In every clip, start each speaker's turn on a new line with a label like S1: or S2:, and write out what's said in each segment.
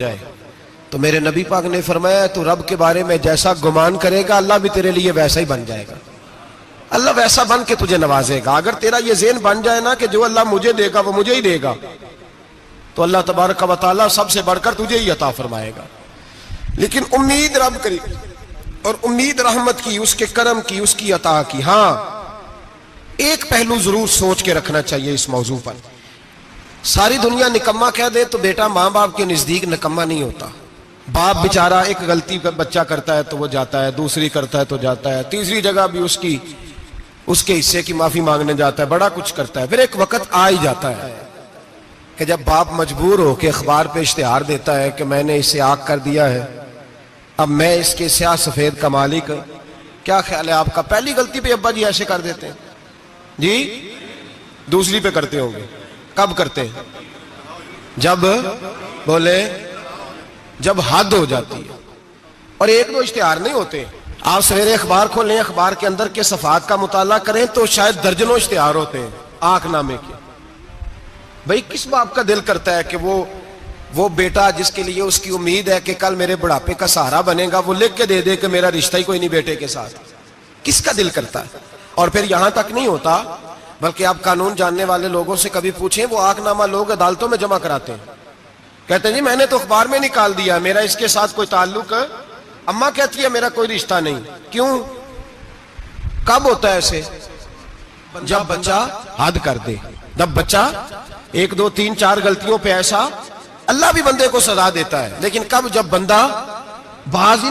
S1: جائے تو میرے نبی پاک نے فرمایا تو رب کے بارے میں جیسا گمان کرے گا اللہ بھی تیرے لیے ویسا ہی بن جائے گا. اللہ ویسا بن کے تجھے نوازے گا. اگر تیرا یہ ذہن بن جائے نا کہ جو اللہ مجھے دے گا وہ مجھے ہی دے گا تو اللہ تبارک و تعالیٰ سب سے بڑھ کر تجھے ہی عطا فرمائے گا. لیکن امید رب کری اور امید رحمت کی، اس کے کرم کی، اس کی عطا کی. ہاں ایک پہلو ضرور سوچ کے رکھنا چاہیے اس موضوع پر. ساری دنیا نکما کہہ دے تو بیٹا ماں باپ کے نزدیک نکما نہیں ہوتا. باپ بیچارہ ایک غلطی بچہ کرتا ہے تو وہ جاتا ہے، دوسری کرتا ہے تو جاتا ہے، تیسری جگہ بھی اس کے حصے کی معافی مانگنے جاتا ہے، بڑا کچھ کرتا ہے. پھر ایک وقت آ ہی جاتا ہے کہ جب باپ مجبور ہو کے اخبار پہ اشتہار دیتا ہے کہ میں نے اسے آگ کر دیا ہے، اب میں اس کے سیاہ سفید کا مالک. کیا خیال ہے آپ کا؟ پہلی غلطی پہ ابا جی ایسے کر دیتے ہیں جی، دوسری پہ کرتے ہوں گے. کب کرتے ہیں؟ جب بولے جب حد ہو جاتی ہے. اور ایک دو اشتہار نہیں ہوتے. آپ سویرے اخبار کھولیں، اخبار کے اندر کے صفحات کا مطالعہ کریں تو شاید درجنوں اشتہار ہوتے ہیں آنکھ نامے کے. بھئی کس باپ کا دل کرتا ہے کہ وہ بیٹا جس کے لیے اس کی امید ہے کہ کل میرے بڑھاپے کا سہارا بنے گا وہ لکھ کے دے دے کہ میرا رشتہ ہی کوئی نہیں بیٹے کے ساتھ؟ کس کا دل کرتا ہے؟ اور پھر یہاں تک نہیں ہوتا بلکہ آپ قانون جاننے والے لوگوں سے کبھی پوچھیں، وہ آنکھ نامہ لوگ عدالتوں میں جمع کراتے ہیں. کہتے ہیں جی میں نے تو اخبار میں نکال دیا، میرا اس کے ساتھ کوئی تعلق ہے. اماں کہتی ہے میرا کوئی رشتہ نہیں. کیوں؟ کب ہوتا ہے ایسے؟ جب بچہ حد کر دے. جب بچہ ایک دو تین چار غلطیوں پہ ایسا، اللہ بھی بندے کو سزا دیتا ہے. لیکن کب؟ جب بندہ باز ہی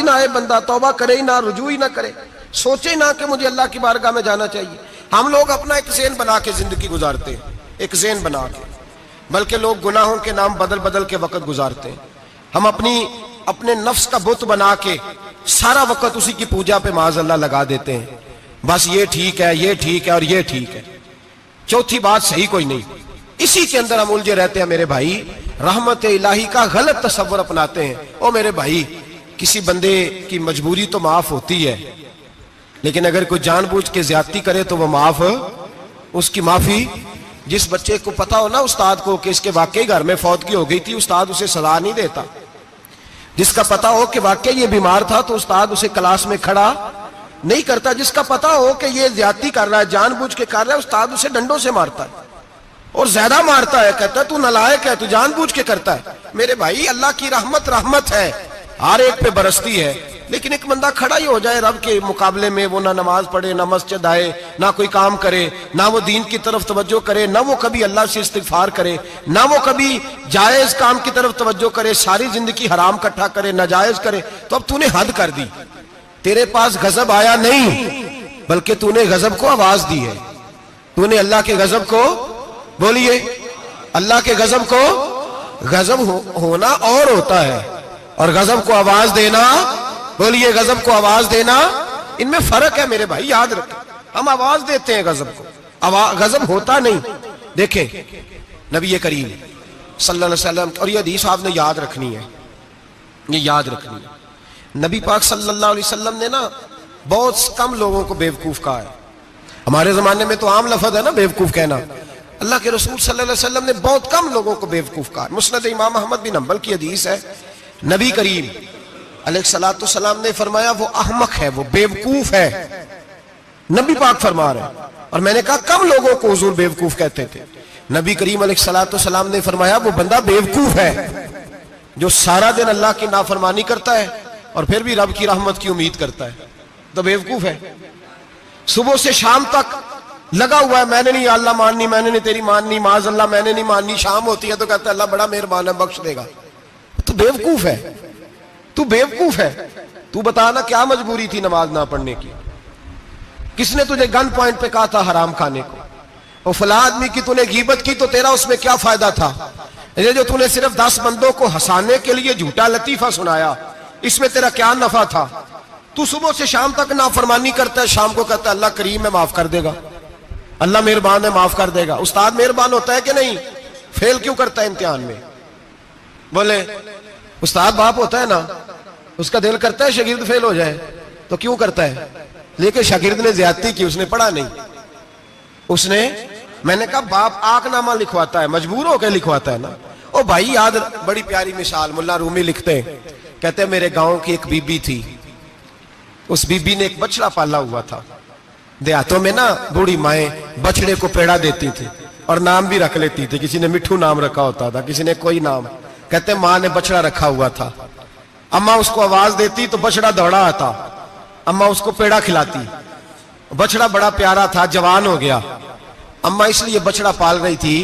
S1: نہ آئے بندہ توبہ کرے ہی نہ، رجوع ہی نہ کرے، سوچے نہ کہ مجھے اللہ کی بارگاہ میں جانا چاہیے. ہم لوگ اپنا ایک ذہن بنا کے زندگی گزارتے ہیں، ایک ذہن بنا کے، بلکہ لوگ گناہوں کے نام بدل کے وقت گزارتے ہیں. ہم اپنے نفس کا بت بنا کے سارا وقت اسی کی پوجا پہ معاذ اللہ لگا دیتے ہیں. بس یہ ٹھیک ہے، یہ ٹھیک ہے اور یہ ٹھیک ہے، چوتھی بات صحیح کوئی نہیں. اسی کے اندر ہم الجھے رہتے ہیں میرے بھائی. رحمت الہی کا غلط تصور اپناتے ہیں. او میرے بھائی، کسی بندے کی مجبوری تو معاف ہوتی ہے، لیکن اگر کوئی جان بوجھ کے زیادتی کرے تو وہ اس کی معافی. جس بچے کو پتا ہو نا استاد کو کہ اس کے واقعی گھر میں فوتگی ہو گئی تھی، استاد اسے سزا نہیں دیتا. جس کا پتا ہو کہ واقعی یہ بیمار تھا تو استاد اسے کلاس میں کھڑا نہیں کرتا. جس کا پتا ہو کہ یہ زیادتی کر رہا ہے، جان بوجھ کے کر رہا ہے، استاد اسے ڈنڈوں سے مارتا ہے اور زیادہ مارتا ہے. کہتا ہے تو نالائق ہے، تو جان بوجھ کے کرتا ہے. میرے بھائی اللہ کی رحمت ہے، ہر ایک پہ برستی ہے. لیکن ایک بندہ کھڑا ہی ہو جائے رب کے مقابلے میں، وہ نہ نماز پڑھے، نہ مسجد آئے، نہ کوئی کام کرے، نہ وہ دین کی طرف توجہ کرے، نہ وہ کبھی اللہ سے استغفار کرے، نہ وہ کبھی جائز کام کی طرف توجہ کرے، ساری زندگی حرام کٹھا کرے، ناجائز کرے، تو اب تو نے حد کر دی. تیرے پاس غضب آیا نہیں بلکہ تو نے غضب کو آواز دی ہے. تو نے اللہ کے غضب کو، بولیے اللہ کے غضب کو، غضب ہونا اور ہوتا ہے اور غضب کو آواز دینا، بولیے غضب کو آواز دینا، ان میں فرق ہے میرے بھائی، یاد رکھیں. ہم آواز دیتے ہیں غضب کو، غضب ہوتا نہیں. دیکھیں نبی کریم صلی اللہ علیہ وسلم، اور یہ حدیث آپ نے یاد رکھنی ہے، یہ یاد رکھنی ہے. نبی پاک صلی اللہ علیہ وسلم نے نا بہت کم لوگوں کو بیوقوف کہا ہے. ہمارے زمانے میں تو عام لفظ ہے نا بیوقوف کہنا. اللہ کے رسول صلی اللہ علیہ وسلم نے بہت کم لوگوں کو بیوقوف کہا. مسند امام احمد بن حنبل کی حدیث ہے، نبی کریم علیہ الصلوۃ والسلام نے فرمایا وہ احمق ہے، وہ بیوقوف ہے. نبی پاک فرما رہے ہیں. اور میں نے کہا کم لوگوں کو حضور بیوقوف کہتے تھے. نبی کریم علیہ الصلوۃ والسلام نے فرمایا وہ بندہ بیوقوف ہے جو سارا دن اللہ کی نافرمانی کرتا ہے اور پھر بھی رب کی رحمت کی امید کرتا ہے، تو بیوقوف ہے. صبح سے شام تک لگا ہوا ہے، میں نے نہیں اللہ ماننی، میں نے نہیں تیری ماننی، معاذ اللہ میں نے نہیں ماننی. شام ہوتی ہے تو کہتا ہے اللہ بڑا مہربان ہے، بخش دے گا. تو بیوقوف ہے، تو بیوقوف ہے. تو بتانا کیا مجبوری تھی نماز نہ پڑھنے کی؟ کس نے تجھے گن پوائنٹ پہ کہا تھا حرام کھانے کو؟ اور فلاں آدمی کی تو نے غیبت کی تو تیرا اس میں کیا فائدہ تھا؟ یہ جو تو نے صرف 10 بندوں کو ہنسانے کے لیے جھوٹا لطیفہ سنایا، اس میں تیرا کیا نفع تھا؟ تو صبح سے شام تک نافرمانی کرتا ہے، شام کو کہتا ہے اللہ کریم ہے معاف کر دے گا، اللہ مہربان ہے معاف کر دے گا. استاد مہربان ہوتا ہے کہ نہیں؟ فیل کیوں کرتا ہے امتحان میں؟ بولے استاد باپ ہوتا ہے نا، اس کا دل کرتا ہے شاگرد فیل ہو جائے، تو کیوں کرتا ہے؟ لیکن شاگرد نے زیادتی کی، اس نے پڑھا نہیں. میں نے کہا باپ آنکھ نامہ لکھواتا ہے، مجبور ہو کے لکھواتا ہے نا. او بھائی یاد، بڑی پیاری مثال ملا رومی لکھتے ہیں، کہتے ہیں میرے گاؤں کی ایک بی بی تھی، اس بی بی نے ایک بچڑا پالا ہوا تھا۔ دیہاتوں میں نا بوڑھی مائیں بچڑے کو پیڑا دیتی تھی اور نام بھی رکھ لیتی تھی، کسی نے مٹھو نام رکھا ہوتا تھا، کسی نے کوئی نام۔ کہتے ہیں ماں نے بچڑا رکھا ہوا تھا، اماں اس کو آواز دیتی تو بچڑا دوڑا آتا، اماں اس کو پیڑا کھلاتی، بچڑا بڑا پیارا تھا، جوان ہو گیا۔ اماں اس لیے بچڑا پال رہی تھی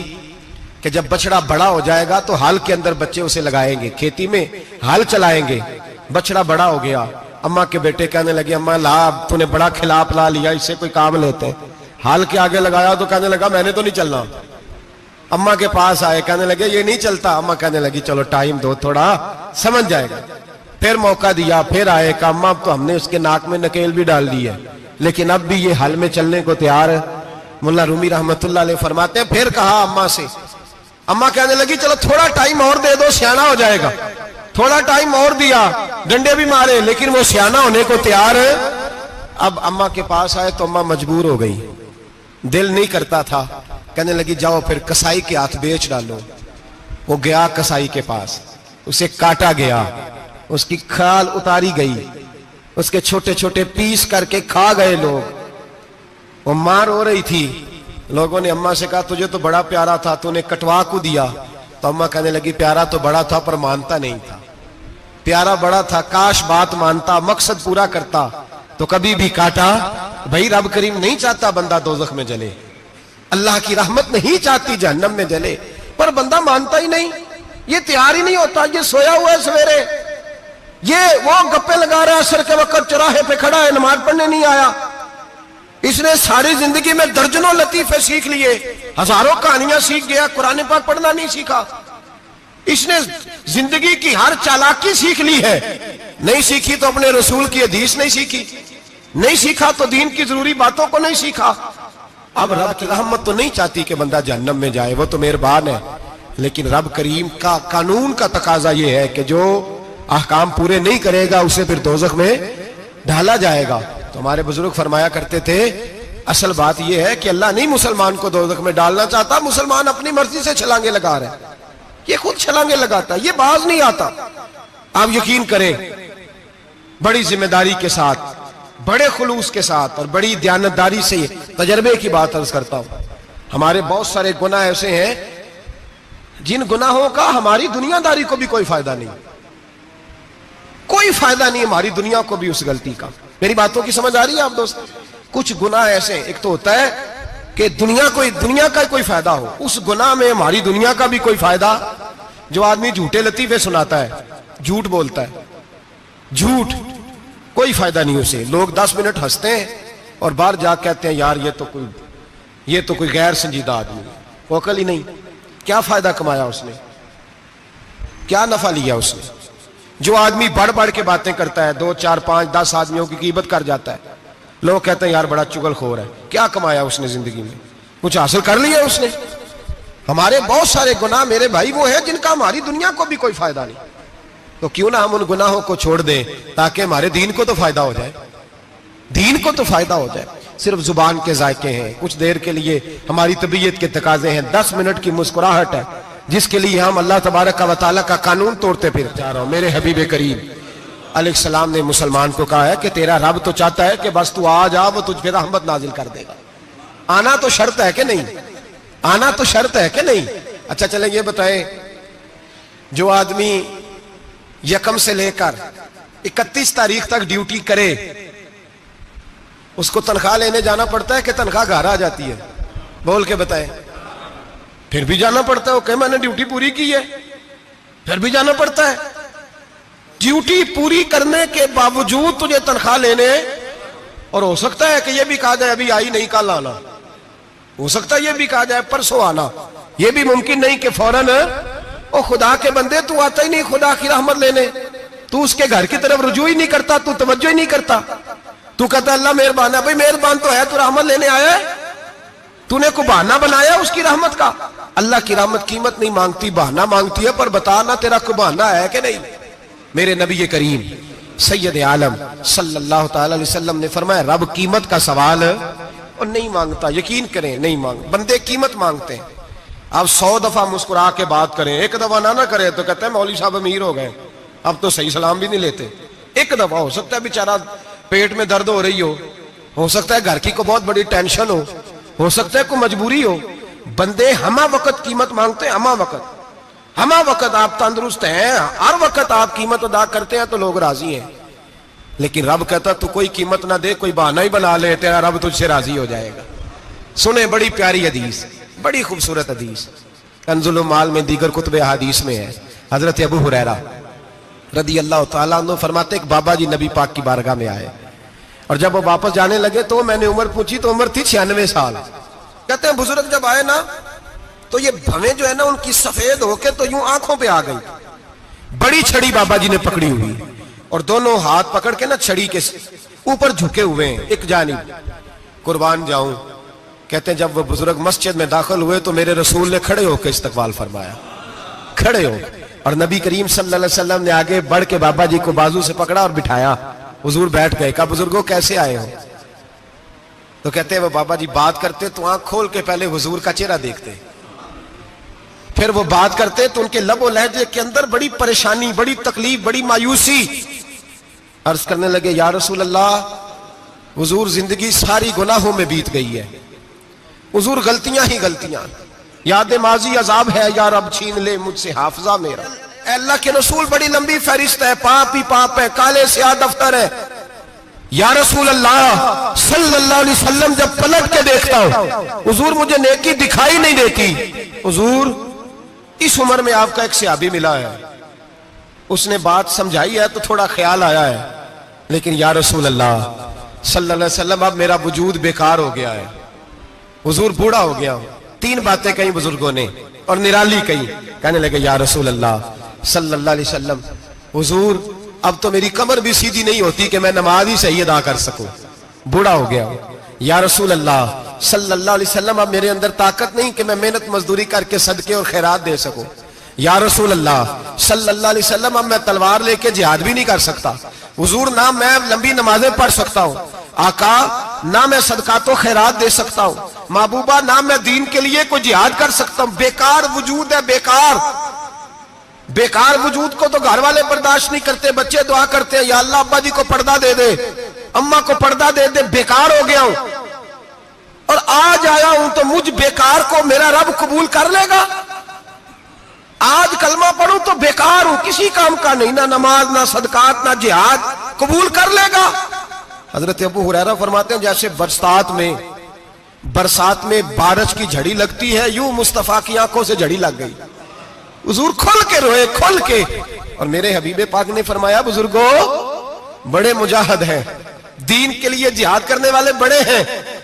S1: کہ جب بچڑا بڑا ہو جائے گا تو ہل کے اندر بچے اسے لگائیں گے، کھیتی میں ہل چلائیں گے۔ بچڑا بڑا ہو گیا، اماں کے بیٹے کہنے لگے اماں لا، تو نے بڑا کھلا پلا لیا، اس سے کوئی کام لیتے ہیں۔ ہل کے آگے لگایا تو کہنے لگا میں نے تو نہیں چلنا۔ اماں کے پاس آئے، کہنے لگے یہ نہیں چلتا۔ اماں کہنے لگی چلو ٹائم دو تھوڑا، سمجھ جائے گا۔ پھر موقع دیا، پھر آئے، کہا اماں اب تو ہم نے اس کے ناک میں نکیل بھی ڈال دی ہے، لیکن اب بھی یہ ہل میں چلنے کو تیار ہے۔ مولا رومی رحمت اللہ علیہ فرماتے ہیں پھر کہا اماں سے، اماں کہنے لگی چلو تھوڑا ٹائم اور دے دو، سیانا ہو جائے گا۔ تھوڑا ٹائم اور دیا، ڈنڈے بھی مارے، لیکن وہ سیانا ہونے کو تیار ہے۔ اب اماں کے پاس آئے تو اماں مجبور ہو گئی، دل نہیں کرتا تھا، کہنے لگی جاؤ پھر کسائی کے ہاتھ بیچ ڈالو۔ وہ گیا کسائی کے پاس، اسے کاٹا گیا، اس کی کھال اتاری گئی، اس کے چھوٹے چھوٹے پیس کر کے کھا گئے لوگ۔ وہ مار ہو رہی تھی، لوگوں نے اماں سے کہا تجھے تو بڑا پیارا تھا، تو نے کٹوا کو دیا۔ تو اماں کہنے لگی پیارا تو بڑا تھا پر مانتا نہیں تھا، پیارا بڑا تھا، کاش بات مانتا، مقصد پورا کرتا تو کبھی بھی کاٹا۔ بھائی رب کریم نہیں چاہتا بندہ دوزخ میں جلے، اللہ کی رحمت نہیں چاہتی جہنم میں جلے، پر بندہ مانتا ہی نہیں، یہ تیار ہی نہیں ہوتا۔ یہ سویا ہوا ہے سویرے، یہ وہ گپے لگا رہا ہے عصر کے وقت، چوراہے پہ کھڑا ہے، نماز پڑھنے نہیں آیا۔ اس نے ساری زندگی میں درجنوں لطیفے سیکھ لیے، ہزاروں کہانیاں سیکھ گیا، قرآن پاک پڑھنا نہیں سیکھا۔ اس نے زندگی کی ہر چالاکی سیکھ لی ہے، نہیں سیکھی تو اپنے رسول کی حدیث نہیں سیکھی، نہیں سیکھا تو دین کی ضروری باتوں کو نہیں سیکھا۔ اب رب کی رحمت تو نہیں چاہتی کہ بندہ جہنم میں جائے، وہ تو مہربان ہے، لیکن رب کریم کا قانون کا تقاضا یہ ہے کہ جو احکام پورے نہیں کرے گا اسے پھر دوزخ میں ڈالا جائے گا۔ تو ہمارے بزرگ فرمایا کرتے تھے اصل بات یہ ہے کہ اللہ نہیں مسلمان کو دوزخ میں ڈالنا چاہتا، مسلمان اپنی مرضی سے چھلانگے لگا رہے ہیں، یہ خود چھلانگے لگاتا ہے، یہ باز نہیں آتا۔ آپ یقین کریں بڑی ذمہ داری کے ساتھ، بڑے خلوص کے ساتھ اور بڑی دیانتداری سے تجربے کی بات عرض کرتا ہوں، ہمارے بہت سارے گناہ ایسے ہیں جن گناہوں کا ہماری دنیا داری کو بھی کوئی فائدہ نہیں، کوئی فائدہ نہیں ہماری دنیا کو بھی اس غلطی کا۔ میری باتوں کی سمجھ آ رہی ہے آپ دوست؟ کچھ گناہ ایسے ہیں، ایک تو ہوتا ہے کہ دنیا کا کوئی فائدہ ہو، اس گناہ میں ہماری دنیا کا بھی کوئی فائدہ۔ جو آدمی جھوٹے لطیفے سناتا ہے، جھوٹ بولتا ہے، جھوٹ کوئی فائدہ نہیں اسے، لوگ 10 منٹ ہنستے ہیں اور باہر جا کہتے ہیں یار یہ تو کوئی غیر سنجیدہ آدمی ہے، وہ عقل ہی نہیں۔ کیا فائدہ کمایا اس نے، کیا نفع لیا اس نے؟ جو آدمی بڑھ بڑھ کے باتیں کرتا ہے، 2 4 5 10 آدمیوں کی غیبت کر جاتا ہے، لوگ کہتے ہیں یار بڑا چغل خور ہے، کیا کمایا اس نے زندگی میں؟ کچھ حاصل کر لیا اس نے؟ ہمارے بہت سارے گناہ میرے بھائی وہ ہیں جن کا ہماری دنیا کو بھی کوئی فائدہ نہیں، تو کیوں نہ ہم ان گناہوں کو چھوڑ دیں تاکہ ہمارے دین کو تو فائدہ ہو جائے، دین کو تو فائدہ ہو جائے۔ صرف زبان کے ذائقے ہیں، کچھ دیر کے لیے ہماری طبیعت کے تقاضے ہیں، 10 منٹ کی مسکراہٹ ہے جس کے لیے ہم اللہ تبارک و تعالیٰ کا قانون توڑتے پھر جا رہا ہوں۔ میرے حبیب کریم علیہ السلام نے مسلمان کو کہا ہے کہ تیرا رب تو چاہتا ہے کہ بس تو آ جا، وہ تجھ پہ رحمت نازل کر دے گا۔ آنا تو شرط ہے کہ نہیں؟ آنا تو شرط ہے کہ نہیں؟ اچھا چلیں یہ بتائیں، جو آدمی 1 سے لے کر 31 تاریخ تک ڈیوٹی کرے اس کو تنخواہ لینے جانا پڑتا ہے کہ تنخواہ گھر آ جاتی ہے؟ بول کے بتائیں۔ پھر بھی جانا پڑتا ہے، وہ کہ میں نے ڈیوٹی پوری کی ہے، پھر بھی جانا پڑتا ہے۔ ڈیوٹی پوری کرنے کے باوجود تجھے تنخواہ لینے، اور ہو سکتا ہے کہ یہ بھی کہا جائے ابھی آئی نہیں کل آنا، ہو سکتا ہے یہ بھی کہا جائے پرسوں آنا، یہ بھی ممکن نہیں کہ فوراً او خدا کے بندے تو آتا ہی نہیں خدا کی رحمت لینے، تو اس کے گھر کی طرف رجوع ہی نہیں کرتا، تو توجہ ہی نہیں کرتا، تو کہتا اللہ مہربان ہے۔ بھائی مہربان تو ہے، تو رحمت لینے آیا ہے، تو نے کو بہانہ بنایا اس کی رحمت کا؟ اللہ کی رحمت قیمت نہیں مانگتی، بہانہ مانگتی ہے، پر بتا نا تیرا کو بہانہ ہے کہ نہیں؟ میرے نبی کریم سید عالم صلی اللہ تعالی علیہ وسلم نے فرمایا رب قیمت کا سوال اور نہیں مانگتا، یقین کریں نہیں مانگ، بندے قیمت مانگتے ہیں۔ آپ 100 دفعہ مسکرا کے بات کریں، ایک دفعہ نہ کریں تو کہتے ہیں مولوی صاحب امیر ہو گئے، اب تو صحیح سلام بھی نہیں لیتے۔ ایک دفعہ ہو سکتا ہے بیچارہ پیٹ میں درد ہو رہی ہو سکتا ہے گھر کی کوئی بہت بڑی ٹینشن ہو سکتا ہے کوئی مجبوری ہو، بندے ہمہ وقت قیمت مانگتے ہیں، ہمہ وقت آپ تندرست ہیں، ہر وقت آپ قیمت ادا کرتے ہیں تو لوگ راضی ہیں۔ لیکن رب کہتا تو کوئی قیمت نہ دے، کوئی بہانہ ہی بنا لے، تیرا رب تجھ سے راضی ہو جائے گا۔ سنیں، بڑی پیاری حدیث، بڑی خوبصورت حدیث، کنز المال میں دیگر کتب احادیث میں ہے۔ حضرت ابو ہریرہ رضی اللہ تعالیٰ عنہ فرماتے ایک بابا جی نبی پاک کی بارگاہ میں آئے، اور جب وہ واپس جانے لگے تو میں نے عمر پوچھی تو عمر تھی 96 سال۔ کہتے ہیں بزرگ جب آئے نا تو یہ بھویں جو ہے نا ان کی سفید ہو کے تو یوں آنکھوں پہ آ گئی، بڑی چھڑی بابا جی نے پکڑی ہوئی اور دونوں ہاتھ پکڑ کے نا چھڑی کے اوپر جھکے ہوئے ہیں ایک جانب، قربان جاؤں۔ کہتے ہیں جب وہ بزرگ مسجد میں داخل ہوئے تو میرے رسول نے کھڑے ہو کے استقبال فرمایا، کھڑے ہو، اور نبی کریم صلی اللہ علیہ وسلم نے آگے بڑھ کے بابا جی کو بازو سے پکڑا اور بٹھایا۔ حضور بیٹھ گئے، کہا بزرگوں کیسے آئے ہو؟ تو کہتے ہیں وہ بابا جی بات کرتے تو آنکھ کھول کے پہلے حضور کا چہرہ دیکھتے، پھر وہ بات کرتے تو ان کے لب و لہجے کے اندر بڑی پریشانی، بڑی تکلیف، بڑی مایوسی۔ عرض کرنے لگے یا رسول اللہ، حضور زندگی ساری گناہوں میں بیت گئی ہے، حضور غلطیاں ہی غلطیاں، یاد ماضی عذاب ہے، یا رب چھین لے مجھ سے حافظہ میرا۔ اے اللہ کے رسول بڑی لمبی فہرست ہے، پاپ ہی پاپ ہے، کالے سیاہ دفتر ہے۔ یا رسول اللہ صلی اللہ علیہ وسلم جب پلٹ کے دیکھتا ہوں حضور مجھے نیکی دکھائی نہیں دیتی۔ حضور اس عمر میں آپ کا ایک صحابی ملا ہے، اس نے بات سمجھائی ہے تو تھوڑا خیال آیا ہے، لیکن یا رسول اللہ صلی اللہ علیہ وسلم اب میرا وجود بیکار ہو گیا ہے، حضور بوڑھا ہو گیا ہوں۔ 3 باتیں کہیں بزرگوں نے اور نرالی کہیں، کہنے لگے یا رسول اللہ صلی اللہ علیہ وسلم، حضور اب تو میری کمر بھی سیدھی نہیں ہوتی کہ میں نماز ہی صحیح ادا کر سکوں، بوڑھا ہو گیا ہوں۔ یا رسول اللہ صلی اللہ علیہ وسلم اب میرے اندر طاقت نہیں کہ میں محنت مزدوری کر کے صدقے اور خیرات دے سکوں۔ یا رسول اللہ صلی اللہ علیہ وسلم اب میں تلوار لے کے جہاد بھی نہیں کر سکتا، حضور نہ میں لمبی نمازیں پڑھ سکتا ہوں، آقا نہ میں صدقات و خیرات دے سکتا ہوں، محبوبہ نہ میں دین کے لیے کوئی جہاد کر سکتا ہوں، بیکار وجود ہے، بیکار وجود کو تو گھر والے برداشت نہیں کرتے، بچے دعا کرتے ہیں یا اللہ ابا جی کو پردہ دے دے، اماں کو پردہ دے دے، بیکار ہو گیا ہوں، اور آج آیا ہوں تو مجھ بیکار کو میرا رب قبول کر لے گا؟ آج کلمہ پڑھوں تو بیکار ہوں، کسی کام کا نہیں، نہ نماز نہ صدقات نہ جہاد، قبول کر لے گا؟ حضرت ابو ہریرہ فرماتے ہیں جیسے برسات میں بارش کی جھڑی لگتی ہے، یوں مصطفیٰ کی آنکھوں سے جھڑی لگ گئی، حضور کھل کے روئے، کھل کے۔ اور میرے حبیب پاک نے فرمایا بزرگوں بڑے مجاہد ہیں، دین کے لیے جہاد کرنے والے بڑے ہیں،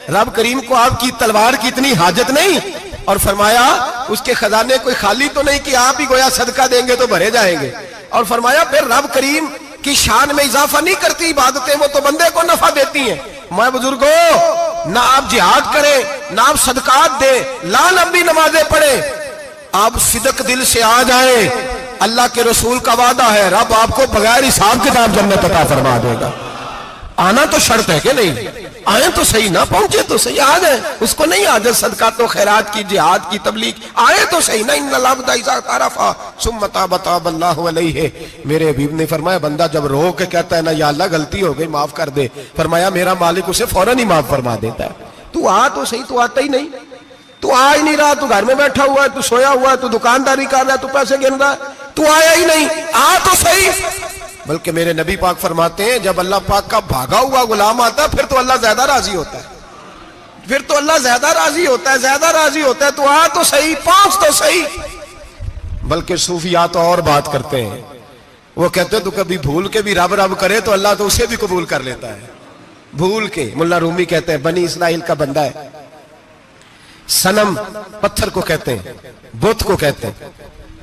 S1: رب کریم کو آپ کی تلوار کی اتنی حاجت نہیں، اور فرمایا اس کے خزانے کوئی خالی تو نہیں کہ آپ ہی گویا صدقہ دیں گے تو بھرے جائیں گے، اور فرمایا پھر رب کریم کی شان میں اضافہ نہیں کرتی عبادتیں، وہ تو بندے کو نفع دیتی ہیں۔ میں بزرگوں نہ آپ جہاد کریں نہ آپ صدقات دیں، لا لمبی نمازیں پڑھیں، آپ صدق دل سے آ جائیں، اللہ کے رسول کا وعدہ ہے رب آپ کو بغیر حساب کتاب جنت عطا فرما دے گا۔ آنا تو شرط ہے کہ نہیں؟ آئیں تو صحیح، نہ پہنچے تو صحیح، آ جائیں، اس کو نہیں عادت صدقات و خیرات کی، جہاد کی، تبلیغ، آئے تو صحیح نا۔ ان العبد اذا اعترف ثم تاب تاب اللہ علیہ، میرے حبیب نے فرمایا بندہ جب رو کے کہتا ہے نا یا اللہ غلطی ہو گئی معاف کر دے، فرمایا میرا مالک اسے فوراً ہی معاف فرما دیتا ہے۔ تو آ تو صحیح، تو آتا ہی نہیں، تو آ ہی نہیں رہا، تو گھر میں بیٹھا ہوا ہے، تو سویا ہوا ہے، تو دکانداری کر رہا ہے، تو پیسے گن رہا ہے، تو آیا ہی نہیں، آ تو صحیح۔ بلکہ میرے نبی پاک فرماتے ہیں جب اللہ پاک کا بھاگا ہوا غلام آتا ہے پھر تو اللہ زیادہ راضی ہوتا ہے، پھر تو اللہ زیادہ راضی ہوتا ہے، زیادہ راضی ہوتا ہے، تو آ تو صحیح، پہنچ تو صحیح۔ بلکہ صوفیات اور بات کرتے ہیں، وہ کہتے ہیں تو کبھی بھول کے بھی رب رب کرے تو اللہ تو اسے بھی قبول کر لیتا ہے، بھول کے۔ ملا رومی کہتے ہیں بنی اسرائیل کا بندہ ہے، صنم پتھر کو کہتے ہیں، بت کو کہتے ہیں،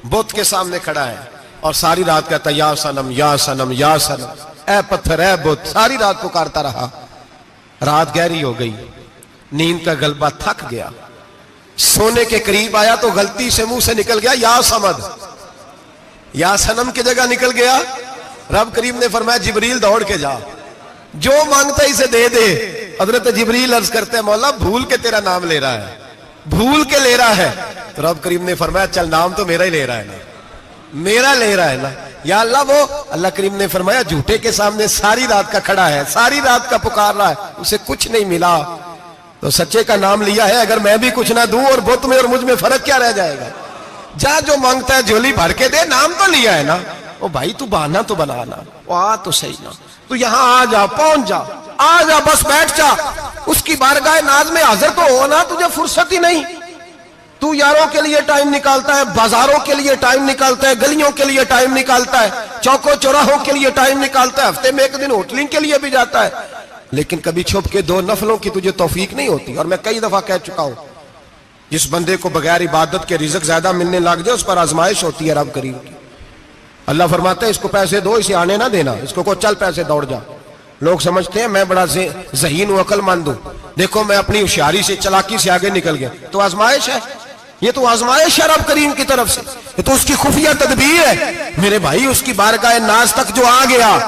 S1: بت کے سامنے کھڑا ہے اور ساری رات کہتا ہے یا صنم یا صنم یا صنم، اے پتھر اے بت، ساری رات پکارتا رہا۔ رات گہری ہو گئی، نیند کا غلبہ، تھک گیا، سونے کے قریب آیا تو غلطی سے منہ سے نکل گیا یا صمد، یا صنم کی جگہ نکل گیا۔ رب کریم نے فرمایا جبریل دوڑ کے جا، جو مانگتا ہے اسے دے دے۔ حضرت جبریل عرض کرتے ہیں مولا بھول کے تیرا نام لے رہا ہے، بھول کے لے رہا ہے تو رب کریم نے فرمایا چل نام تو میرا ہی لے رہا ہے نا، میرا لے رہا ہے نا یا اللہ. وہ اللہ کریم نے فرمایا جھوٹے کے سامنے ساری رات کا کھڑا ہے، ساری رات کا پکار رہا ہے، اسے کچھ نہیں ملا تو سچے کا نام لیا ہے. اگر میں بھی کچھ نہ دوں اور بت میں اور مجھ میں فرق کیا رہ جائے گا؟ جا جو مانگتا ہے جھولی بھر کے دے، نام تو لیا ہے نا. او بھائی تو بہانا تو بنانا، آ تو صحیح نا، تو یہاں آ جا، پہنچ جا، آ جا، بس بیٹھ جا، اس کی بارگاہ ناز میں حاضر تو ہو نا. تجھے فرصت ہی نہیں. تو یاروں کے لیے ٹائم نکالتا ہے، بازاروں کے لیے ٹائم نکالتا ہے، گلیوں کے لیے ٹائم نکالتا ہے، چوکوں چوراہوں کے لیے ٹائم نکالتا ہے، ہفتے میں ایک دن ہوٹلنگ کے لیے بھی جاتا ہے، لیکن کبھی چھپ کے 2 نفلوں کی تجھے توفیق نہیں ہوتی. اور میں کئی دفعہ کہہ چکا ہوں جس بندے کو بغیر عبادت کے رزق زیادہ ملنے لگ جائے اس پر آزمائش ہوتی ہے رب کریم کی. اللہ فرماتا ہے اس کو پیسے دو، اسے آنے نہ دینا، اس کو چل پیسے دوڑ جا. لوگ سمجھتے ہیں میں بڑا ذہین ہوں، عقل مند ہوں، دیکھو میں اپنی ہوشیاری سے چلاکی سے آگے نکل گیا. تو آزمائش ہے، یہ تو آزمائش ہے رب کریم کی طرف سے، یہ تو اس کی خفیہ تدبیر ہے. میرے بھائی اس کی بارگاہ ناز تک جو آ گیا،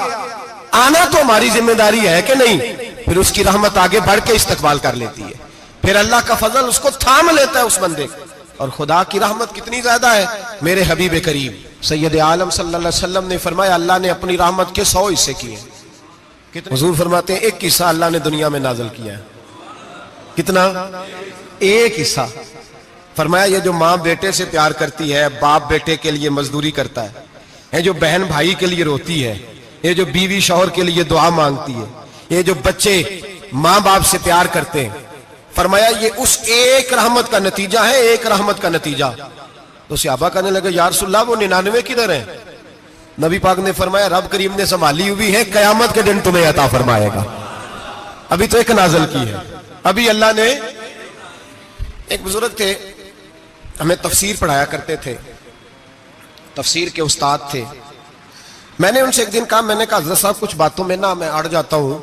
S1: آنا تو ہماری ذمہ داری ہے کہ نہیں؟ پھر اس کی رحمت آگے بڑھ کے استقبال کر لیتی ہے، پھر اللہ کا فضل اس کو تھام لیتا ہے اس بندے کو. اور خدا کی رحمت کتنی زیادہ ہے. میرے حبیب کریم سید عالم صلی اللہ علیہ وسلم نے فرمایا اللہ نے اپنی رحمت کے 100 حصے کیے. حضور فرماتے ہیں ایک حصہ اللہ نے دنیا میں نازل کیا ہے. کتنا؟ ایک حصہ. فرمایا یہ جو ماں بیٹے سے پیار کرتی ہے، باپ بیٹے کے لیے مزدوری کرتا ہے، یہ جو بہن بھائی کے لیے روتی ہے، یہ جو بیوی شوہر کے لیے دعا مانگتی ہے، یہ جو بچے ماں باپ سے پیار کرتے ہیں، فرمایا یہ اس ایک رحمت کا نتیجہ ہے، ایک رحمت کا نتیجہ. تو صحابہ کہنے لگے یا رسول اللہ وہ 99 کدھر ہیں؟ نبی پاک نے فرمایا رب کریم نے سنبھالی ہوئی ہے، قیامت کے دن تمہیں عطا فرمائے گا. ابھی تو ایک نازل کی ہے. ابھی اللہ نے ایک بزرگ تھے ہمیں تفسیر پڑھایا کرتے تھے، تفسیر کے استاد تھے. میں نے ان سے ایک دن کہا، میں نے کہا حضرت صاحب کچھ باتوں میں نا میں اڑ جاتا ہوں،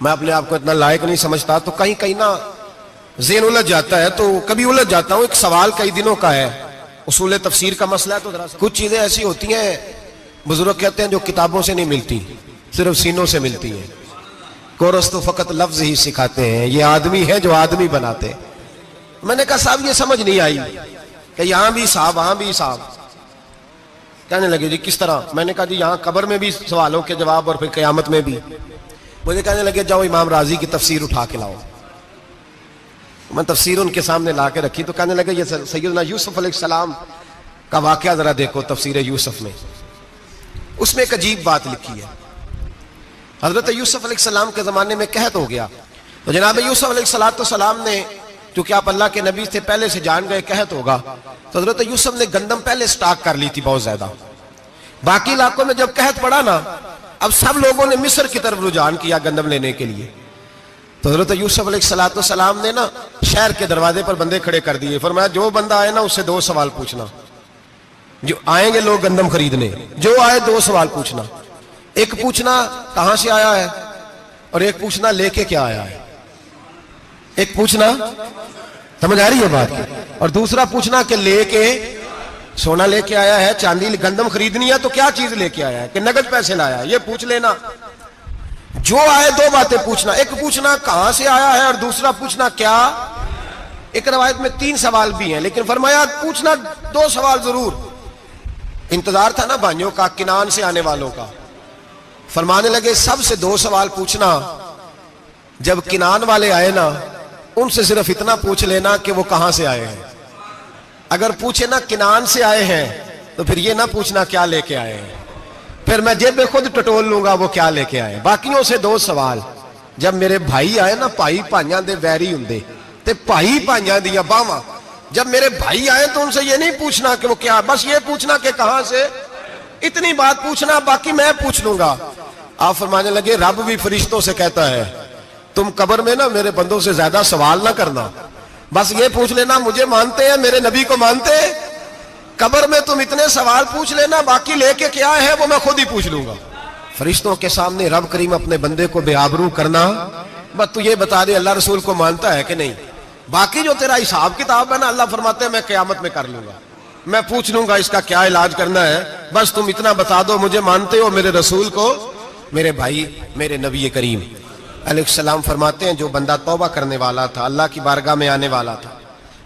S1: میں اپنے آپ کو اتنا لائق نہیں سمجھتا، تو کہیں کہیں نا ذہن الجھ جاتا ہے، تو کبھی الجھ جاتا ہوں. ایک سوال کئی دنوں کا ہے، اصول تفسیر کا مسئلہ ہے، تو کچھ چیزیں ایسی ہوتی ہیں بزرگ کہتے ہیں جو کتابوں سے نہیں ملتی، صرف سینوں سے ملتی ہیں. کورس تو فقط لفظ ہی سکھاتے ہیں، یہ آدمی ہے جو آدمی بناتے ہیں. میں نے کہا صاحب یہ سمجھ نہیں آئی کہ یہاں بھی صاحب وہاں بھی صاحب. کہنے لگے جی کس طرح؟ میں نے کہا جی یہاں قبر میں بھی سوالوں کے جواب اور پھر قیامت میں بھی. مجھے کہنے لگے جاؤ امام راضی کی تفسیر اٹھا کے لاؤ. میں تفسیر ان کے سامنے لا کے رکھی تو کہنے لگے یہ سیدنا یوسف علیہ السلام کا واقعہ ذرا دیکھو تفسیر یوسف میں. اس میں ایک عجیب بات لکھی ہے. حضرت یوسف علیہ السلام کے زمانے میں قحط ہو گیا تو جناب یوسف علیہ السلام نے، کیونکہ آپ اللہ کے نبی سے پہلے سے جان گئے قحط ہوگا، تو حضرت یوسف نے گندم پہلے سٹاک کر لی تھی بہت زیادہ. باقی علاقوں میں جب قحط پڑا نا، اب سب لوگوں نے مصر کی طرف رجحان کیا گندم لینے کے لیے. تو حضرت یوسف علیہ السلام نے نا شہر کے دروازے پر بندے کھڑے کر دیے. فرمایا جو بندہ آئے نا اس سے 2 سوال پوچھنا. جو آئیں گے لوگ گندم خریدنے، جو آئے 2 سوال پوچھنا. ایک پوچھنا کہاں سے آیا ہے، اور ایک پوچھنا لے کے کیا آیا ہے. ایک پوچھنا، سمجھ آ رہی ہے بات، اور دوسرا پوچھنا کہ لے کے سونا لے کے آیا ہے، چاندی گندم خریدنی ہے تو کیا چیز لے کے آیا ہے، کہ نقد پیسے لایا ہے، یہ پوچھ لینا. جو آئے 2 باتیں پوچھنا. ایک پوچھنا کہاں سے آیا ہے اور دوسرا پوچھنا کیا. ایک روایت میں 3 سوال بھی ہیں، لیکن فرمایا پوچھنا 2 سوال ضرور. انتظار تھا نا بھائیوں کا کنان سے آنے والوں کا. فرمانے لگے سب سے 2 سوال پوچھنا. جب کنان والے آئے نا ان سے صرف اتنا پوچھ لینا کہ وہ کہاں سے آئے ہیں. اگر پوچھے نا کنان سے آئے ہیں تو پھر یہ نہ پوچھنا کیا لے کے آئے ہیں، پھر میں جیب میں خود ٹٹول لوں گا وہ کیا لے کے آئے. باقیوں سے 2 سوال. جب میرے بھائی آئے نا، بھائی بھائیاں دے ویری ہوندے تے بھائی بھائیاں دیاں باواں. جب میرے بھائی آئے تو ان سے یہ نہیں پوچھنا کہ وہ کیا، بس یہ پوچھنا کہ کہاں سے. اتنی بات پوچھنا، باقی میں پوچھ لوں گا. آپ فرمانے لگے رب بھی فرشتوں سے کہتا ہے تم قبر میں نا میرے بندوں سے زیادہ سوال نہ کرنا، بس یہ پوچھ لینا مجھے مانتے ہیں، میرے نبی کو مانتے ہیں. قبر میں تم اتنے سوال پوچھ لینا، باقی لے کے کیا ہے وہ میں خود ہی پوچھ لوں گا. فرشتوں کے سامنے رب کریم اپنے بندے کو بے آبرو کرنا. بس تو یہ بتا دے اللہ رسول کو مانتا ہے کہ نہیں. باقی جو تیرا حساب کتاب ہے نا، اللہ فرماتے ہیں میں قیامت میں کر لوں گا، میں پوچھ لوں گا اس کا کیا علاج کرنا ہے. بس تم اتنا بتا دو مجھے مانتے ہو، میرے رسول کو، میرے بھائی، میرے نبی کریم. علیہ السلام فرماتے ہیں جو بندہ توبہ کرنے والا تھا، اللہ کی بارگاہ میں آنے والا تھا،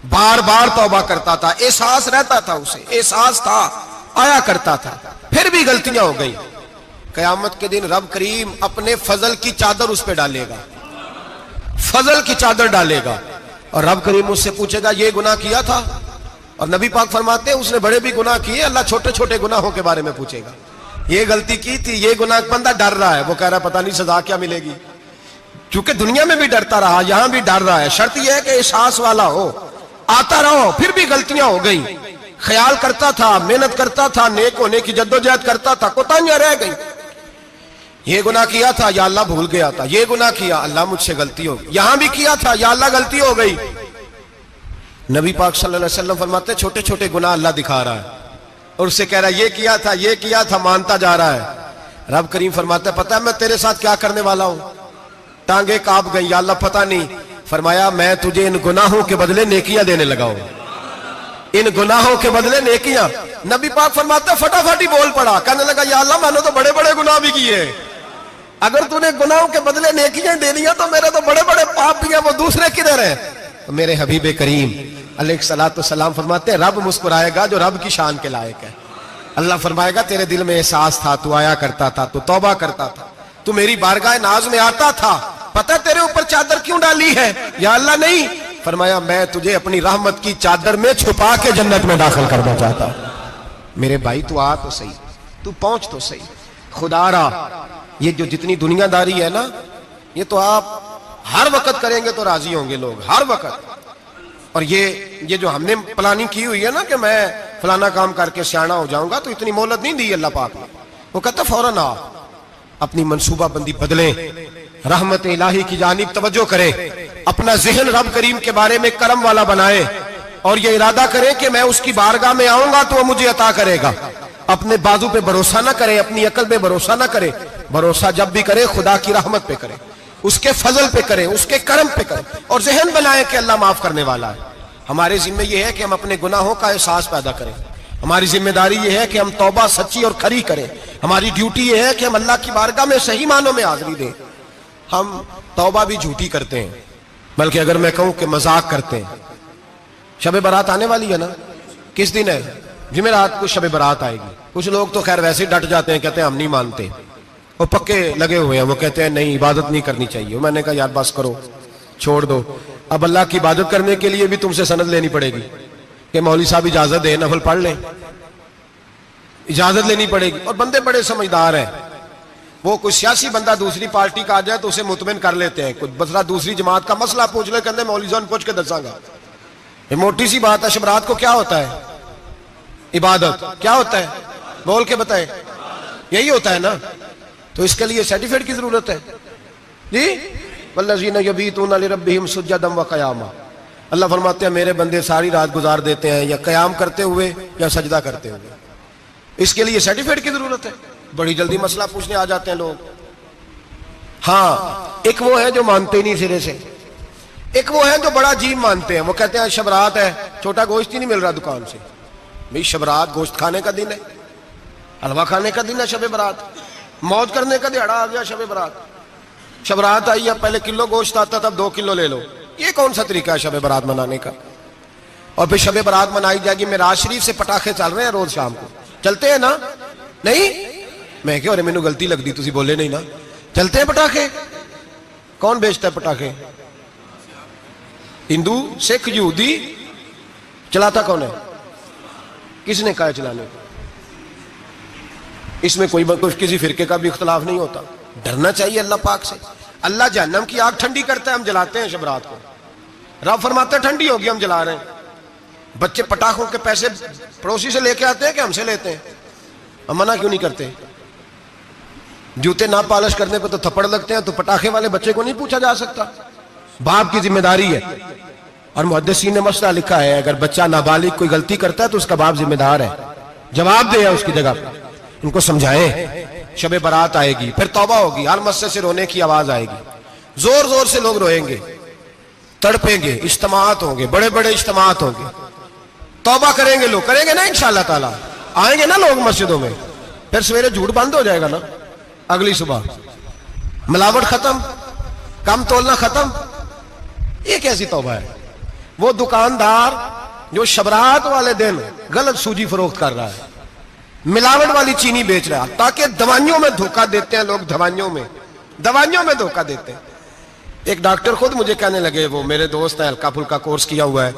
S1: بار بار توبہ کرتا تھا، احساس رہتا تھا، اسے احساس تھا، آیا کرتا تھا، پھر بھی غلطیاں ہو گئی، قیامت کے دن رب کریم اپنے فضل کی چادر اس پہ ڈالے گا، فضل کی چادر ڈالے گا، اور رب کریم اس سے پوچھے گا یہ گناہ کیا تھا؟ اور نبی پاک فرماتے ہیں اس نے بڑے بھی گناہ کیے، اللہ چھوٹے چھوٹے گناہوں کے بارے میں پوچھے گا، یہ غلطی کی تھی، یہ گناہ، بندہ ڈر رہا ہے، وہ کہہ رہا ہے پتہ نہیں سزا کیا ملے گی، چونکہ دنیا میں بھی ڈرتا رہا، یہاں بھی ڈر رہا ہے، شرط یہ ہے کہ احساس والا ہو، آتا رہو، پھر بھی غلطیاں ہو گئی، خیال کرتا تھا، محنت کرتا تھا، نیک ہونے کی جدوجہد کرتا تھا، کوتاہیاں رہ گئی، یہ گناہ کیا تھا یا اللہ بھول گیا تھا، یہ گناہ کیا اللہ مجھ سے غلطی ہو گئی، یہاں بھی کیا تھا یا اللہ غلطی ہو گئی، نبی پاک صلی اللہ علیہ وسلم فرماتے ہیں چھوٹے چھوٹے گناہ اللہ دکھا رہا ہے اور اس سے کہہ رہا ہے یہ کیا تھا مانتا جا رہا ہے، رب کریم فرماتا ہے پتہ ہے میں تیرے ساتھ کیا کرنے والا ہوں، ٹانگیں کانپ گئی، یا اللہ پتہ نہیں، فرمایا میں تجھے ان گناہوں کے بدلے نیکیاں دینے لگا ہوں، ان گناہوں کے بدلے نیکیاں، نبی پاک فرماتا ہے فٹافٹ ہی بول پڑا، کہنے لگا یا اللہ میں نے تو بڑے بڑے گناہ بھی کیے، اگر تو نے گناہوں کے بدلے نیکیاں دینی ہیں تو میرے تو بڑے بڑے پاپ بھی ہیں، وہ دوسرے کدھر ہیں؟ تو میرے حبیب کریم علیہ السلام فرماتے ہیں رب مسکرائے گا جو رب کی شان کے لائق ہے، اللہ فرمائے گا تیرے دل میں احساس تھا، تو آیا کرتا تھا، تو توبہ کرتا تھا، تو میری بارگاہ ناز میں آتا تھا، پتہ تیرے اوپر چادر کیوں ڈالی ہے؟ یا اللہ نہیں، فرمایا میں تجھے اپنی رحمت کی چادر میں چھپا کے جنت میں داخل کرنا چاہتا ہوں، میرے بھائی تو آ تو صحیح، تو پہنچ تو صحیح، خدا را یہ جو جتنی دنیا داری ہے نا، یہ تو آپ ہر وقت کریں گے تو راضی ہوں گے لوگ، ہر وقت، اور یہ جو ہم نے پلاننگ کی ہوئی ہے نا کہ میں فلانا کام کر کے سیانا ہو جاؤں گا، تو اتنی مہلت نہیں دی اللہ پاک نے، وہ کہتا فوراً آ، اپنی منصوبہ بندی بدلیں، رحمت الہی کی جانب توجہ کریں، اپنا ذہن رب کریم کے بارے میں کرم والا بنائیں، اور یہ ارادہ کریں کہ میں اس کی بارگاہ میں آؤں گا تو وہ مجھے عطا کرے گا، اپنے بازو پہ بھروسہ نہ کرے، اپنی عقل پہ بھروسہ نہ کرے، بھروسہ جب بھی کرے خدا کی رحمت پہ کرے، اس کے فضل پہ کرے، اس کے کرم پہ کرے، اور ذہن بنائیں کہ اللہ معاف کرنے والا ہے۔ ہمارے ذمہ یہ ہے کہ ہم اپنے گناہوں کا احساس پیدا کریں، ہماری ذمہ داری یہ ہے کہ ہم توبہ سچی اور کھری کریں، ہماری ڈیوٹی یہ ہے کہ ہم اللہ کی بارگاہ میں صحیح معنوں میں حاضری دیں۔ ہم توبہ بھی جھوٹی کرتے ہیں، بلکہ اگر میں کہوں کہ مذاق کرتے ہیں۔ شب برات آنے والی ہے نا، کس دن ہے؟ جمعرات کو شب برات آئے گی۔ کچھ لوگ تو خیر ویسے ڈٹ جاتے ہیں، کہتے ہیں ہم نہیں مانتے، وہ پکے لگے ہوئے ہیں، وہ کہتے ہیں نہیں عبادت نہیں کرنی چاہیے۔ میں نے کہا یار بس کرو، چھوڑ دو، اب اللہ کی عبادت کرنے کے لیے بھی تم سے سند لینی پڑے گی کہ مولوی صاحب اجازت دے، نفل پڑھ لیں، اجازت لینی پڑے گی۔ اور بندے بڑے سمجھدار ہیں، وہ کوئی سیاسی بندہ دوسری پارٹی کا آ جائے تو اسے مطمئن کر لیتے ہیں، کچھ بسرا دوسری جماعت کا مسئلہ پوچھ لے، کہتے ہیں مولوی صاحب پوچھ کے دساں گا۔ یہ موٹی سی بات ہے، شب رات کو کیا ہوتا ہے؟ عبادت۔ کیا ہوتا ہے؟ بول کے بتائے، یہی ہوتا ہے نا، تو اس کے لیے سرٹیفکیٹ کی ضرورت ہے جی۔ والذین یبیتون لربہم سجدا وقیاما، اللہ فرماتے ہیں میرے بندے ساری رات گزار دیتے ہیں یا قیام کرتے ہوئے یا سجدہ کرتے ہوئے، اس کے لیے سرٹیفکیٹ کی ضرورت ہے۔ بڑی جلدی مسئلہ پوچھنے آ جاتے ہیں لوگ۔ ہاں، ایک وہ ہے جو مانتے ہی نہیں سرے سے، ایک وہ ہے جو بڑا عجیب مانتے ہیں، وہ کہتے ہیں شب رات ہے، چھوٹا گوشت ہی نہیں مل رہا دکان سے۔ بھئی شب رات گوشت کھانے کا دن ہے، حلوہ کھانے کا دن ہے شب برات، موج کرنے کا دہاڑا آ گیا شب برات۔ شب رات آئی ہے، پہلے کلو گوشت آتا تھا، اب 2 کلو لے لو۔ یہ کون سا طریقہ ہے شب برات منانے کا؟ اور پھر شب برات منائی جائے گی، معراج شریف سے پٹاخے چل رہے ہیں روز شام کو، چلتے ہیں نا؟ نہیں، میں کہ مینوں غلطی لگ دی، تسی بولے نہیں نا، چلتے ہیں پٹاخے؟ کون بیچتا ہے پٹاخے؟ ہندو، سکھ، یہودی؟ چلاتا کون ہے؟ کس نے کہا چلانے کو؟ اس میں کوئی کسی فرقے کا بھی اختلاف نہیں ہوتا۔ ڈرنا چاہیے اللہ پاک سے۔ اللہ جہنم کی آگ ٹھنڈی کرتا ہے، ہم جلاتے ہیں شب رات کو، رب فرماتے ہیں ٹھنڈی ہوگی، ہم جلا رہے ہیں۔ بچے پٹاخوں کے پیسے پڑوسی سے لے کے آتے ہیں کہ ہم سے لیتے ہیں؟ ہم منع کیوں نہیں کرتے؟ جوتے نہ پالش کرنے پہ تو تھپڑ لگتے ہیں، تو پٹاخے والے بچے کو نہیں پوچھا جا سکتا؟ باپ کی ذمہ داری ہے، اور محدثین نے مسئلہ لکھا ہے اگر بچہ نابالغ کوئی غلطی کرتا ہے تو اس کا باپ ذمہ دار ہے، جواب دے اس کی جگہ پہ۔ ان کو سمجھائیں، شب برات آئے گی، پھر توبہ ہوگی، ہر مسجد سے رونے کی آواز آئے گی، زور زور سے لوگ روئیں گے، تڑپیں گے، اجتماعات ہوں گے، بڑے بڑے اجتماعات ہوں گے، توبہ کریں گے لوگ، کریں گے نا انشاءاللہ تعالیٰ، آئیں گے نا لوگ مسجدوں میں، پھر سویرے جھوٹ بند ہو جائے گا نا، اگلی صبح ملاوٹ ختم، کم تولنا ختم. یہ کیسی توبہ ہے؟ وہ دکاندار جو شبرات والے دن غلط سوجی فروخت کر رہا ہے, ملاوٹ والی چینی بیچ رہا ہے, تاکہ دوائیوں میں دھوکہ دیتے ہیں لوگ, دوائیوں میں دھوکہ دیتے ہیں. ایک ڈاکٹر خود مجھے کہنے لگے, وہ میرے دوست ہیں, ہلکا پھلکا کورس کیا ہوا ہے,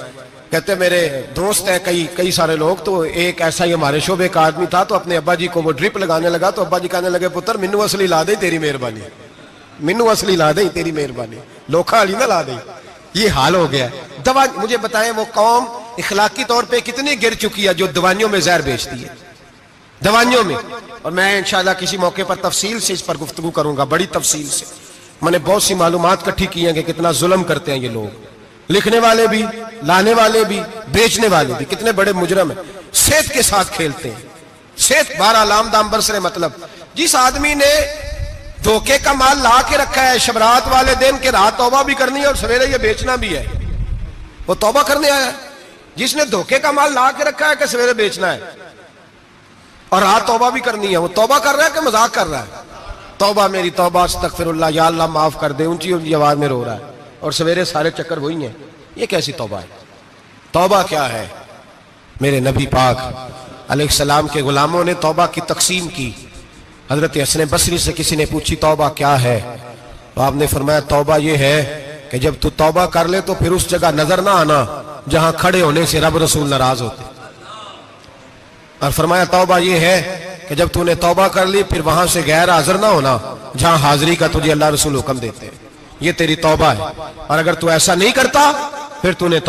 S1: کہتے میرے دوست ہیں کئی سارے لوگ, تو ایک ایسا ہی ہمارے شعبے کا آدمی تھا, تو اپنے ابا جی کو وہ ڈرپ لگانے لگا, تو ابا جی کہنے لگے پتر منو اصلی لا دے تیری مہربانی, منو اصلی لا دے تیری مہربانی, لوکھا علی نہ لا دے. یہ حال ہو گیا ہے. دوا, مجھے بتائیں وہ قوم اخلاقی طور پہ کتنی گر چکی ہے جو دوائیوں میں زہر بیچتی ہے, دوائیوں میں. اور میں انشاءاللہ کسی موقع پر تفصیل سے اس پر گفتگو کروں گا, بڑی تفصیل سے. میں نے بہت سی معلومات اکٹھی کی ہیں کہ کتنا ظلم کرتے ہیں یہ لوگ, لکھنے والے بھی, لانے والے بھی, بیچنے والے بھی, کتنے بڑے مجرم ہیں. صحت کے ساتھ کھیلتے ہیں, صحت 12 لام دام برسرے. مطلب جس آدمی نے دھوکے کا مال لا کے رکھا ہے شبرات والے دن کے رات توبہ بھی کرنی ہے اور سویرے یہ بیچنا بھی ہے, وہ توبہ کرنے آیا ہے. جس نے دھوکے کا مال لا کے رکھا ہے کہ سویرے بیچنا ہے اور رات توبہ بھی کرنی ہے, وہ توبہ کر رہا ہے کہ مذاق کر رہا ہے؟ توبہ میری توبہ, استغفر اللہ, یا اللہ معاف کر دے, اونچی اونچی آواز میں رو رہا ہے, اور سویرے سارے چکر وہی ہیں. یہ کیسی توبہ ہے؟ توبہ کیا ہے؟ میرے نبی پاک علیہ السلام کے غلاموں نے توبہ کی تقسیم کی. حضرت حسن بصری سے کسی نے پوچھی توبہ کیا ہے, تو آپ نے فرمایا توبہ یہ ہے کہ جب تو توبہ کر لے تو پھر اس جگہ نظر نہ آنا جہاں کھڑے ہونے سے رب رسول ناراض ہوتے, اور فرمایا توبہ یہ ہے کہ جب تو نے توبہ کر لی پھر وہاں سے غیر حاضر نہ ہونا جہاں حاضری کا تجھے اللہ رسول حکم دیتے ہیں. یہ تیری توبہ ہے. اور اگر تو ایسا نہیں کرتا پھر تو نے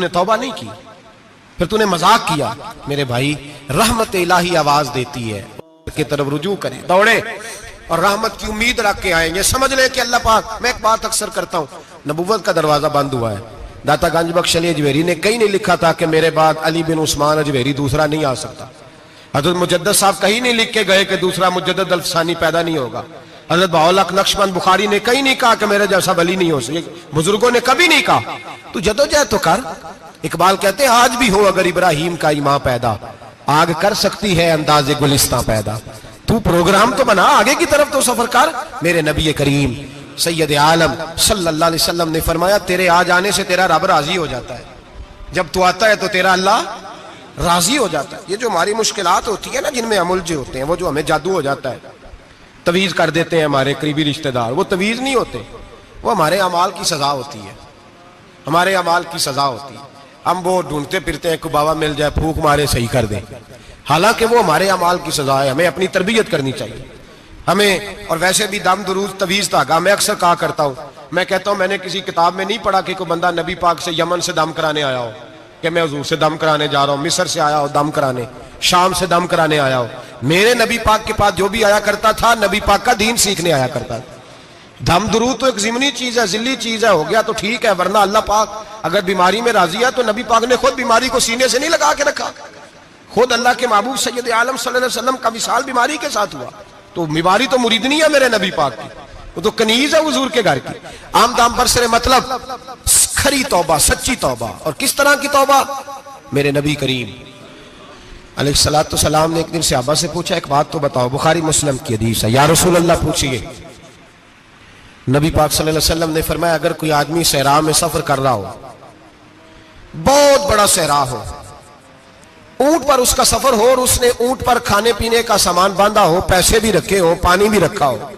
S1: توبہ نہیں کی, پھر تو نے مذاق کیا. میرے بھائی, رحمت الہی آواز دیتی ہے کی طرف رجوع کریں, دوڑے اور رحمت کی امید رکھ کے آئیں. یہ سمجھ لیں کہ اللہ پاک, میں ایک بات اکثر کرتا ہوں, نبوت کا دروازہ بند ہوا ہے. داتا گنج بخش علی اجویری نے کہیں نہیں لکھا تھا کہ میرے بعد علی بن عثمان اجویری دوسرا نہیں آ سکتا. حضرت مجدد صاحب کہیں نہیں لکھ کے گئے کہ دوسرا مجدد الفسانی پیدا نہیں ہوگا. حضرت بہاءالحق نقشبند بخاری نے کہیں نہیں کہا کہ میرے جیسا ولی نہیں ہو سکے. بزرگوں نے کبھی نہیں کہا. تو جدوجہد تو کر. اقبال کہتے ہیں آج بھی ہو اگر ابراہیم کا ایماں پیدا, آگ کر سکتی ہے انداز گلستاں پیدا. تو پروگرام تو بنا, آگے کی طرف تو سفر کر. میرے نبی کریم سید عالم صلی اللہ علیہ وسلم نے فرمایا تیرے آ جانے سے تیرا رب راضی ہو جاتا ہے. جب تو آتا ہے تو تیرا اللہ راضی ہو جاتا ہے. یہ جو ہماری مشکلات ہوتی ہے نا, جن میں عمل جو ہوتے ہیں, وہ جو ہمیں جادو ہو جاتا ہے, تویز کر دیتے ہیں ہمارے قریبی رشتہ دار, وہ تویز نہیں ہوتے, وہ ہمارے اعمال کی سزا ہوتی ہے, ہمارے اعمال کی سزا ہوتی ہے. ہم وہ ڈھونڈتے پھرتے ہیں کہ بابا مل جائے پھونک مارے صحیح کر دیں, حالانکہ وہ ہمارے اعمال کی سزا ہے. ہمیں اپنی تربیت کرنی چاہیے ہمیں. اور ویسے بھی دم درود تویز دھاگا میں اکثر کہا کرتا ہوں, میں کہتا ہوں میں نے کسی کتاب میں نہیں پڑھا کہ کوئی بندہ نبی پاک سے یمن سے دم کرانے آیا ہو کہ میں حضور سے دم کرانے جا رہا ہوں, مصر سے آیا ہو دم کرانے, شام سے دم کرانے آیا ہو. میرے نبی پاک کے پاس جو بھی آیا کرتا تھا نبی پاک کا دین سیکھنے آیا کرتا تھا. دم درود تو ایک ضمنی چیز ہے, ذلی چیز ہے, ہو گیا تو ٹھیک ہے, ورنہ اللہ پاک اگر بیماری میں راضی ہے تو نبی پاک نے خود بیماری کو سینے سے نہیں لگا کے رکھا. خود اللہ کے محبوب سید عالم صلی اللہ علیہ وسلم کا وصال بیماری کے ساتھ ہوا. تو بیماری تو مریدنی ہے میرے نبی پاک کی, وہ تو کنیز ہے حضور کے گھر کی. عام دام برسرے مطلب کھری توبہ, سچی توبہ. اور کس طرح کی توبہ؟ میرے نبی کریم علیہ الصلوۃ والسلام نے ایک دن صحابہ سے پوچھا ایک بات تو بتاؤ, بخاری مسلم کی حدیث ہے, یا رسول اللہ پوچھئے. نبی پاک صلی اللہ علیہ وسلم نے فرمایا اگر کوئی آدمی صحرا میں سفر کر رہا ہو, بہت بڑا صحرا ہو, اونٹ پر اس کا سفر ہو, اور اس نے اونٹ پر کھانے پینے کا سامان باندھا ہو, پیسے بھی رکھے ہو, پانی بھی رکھا ہو,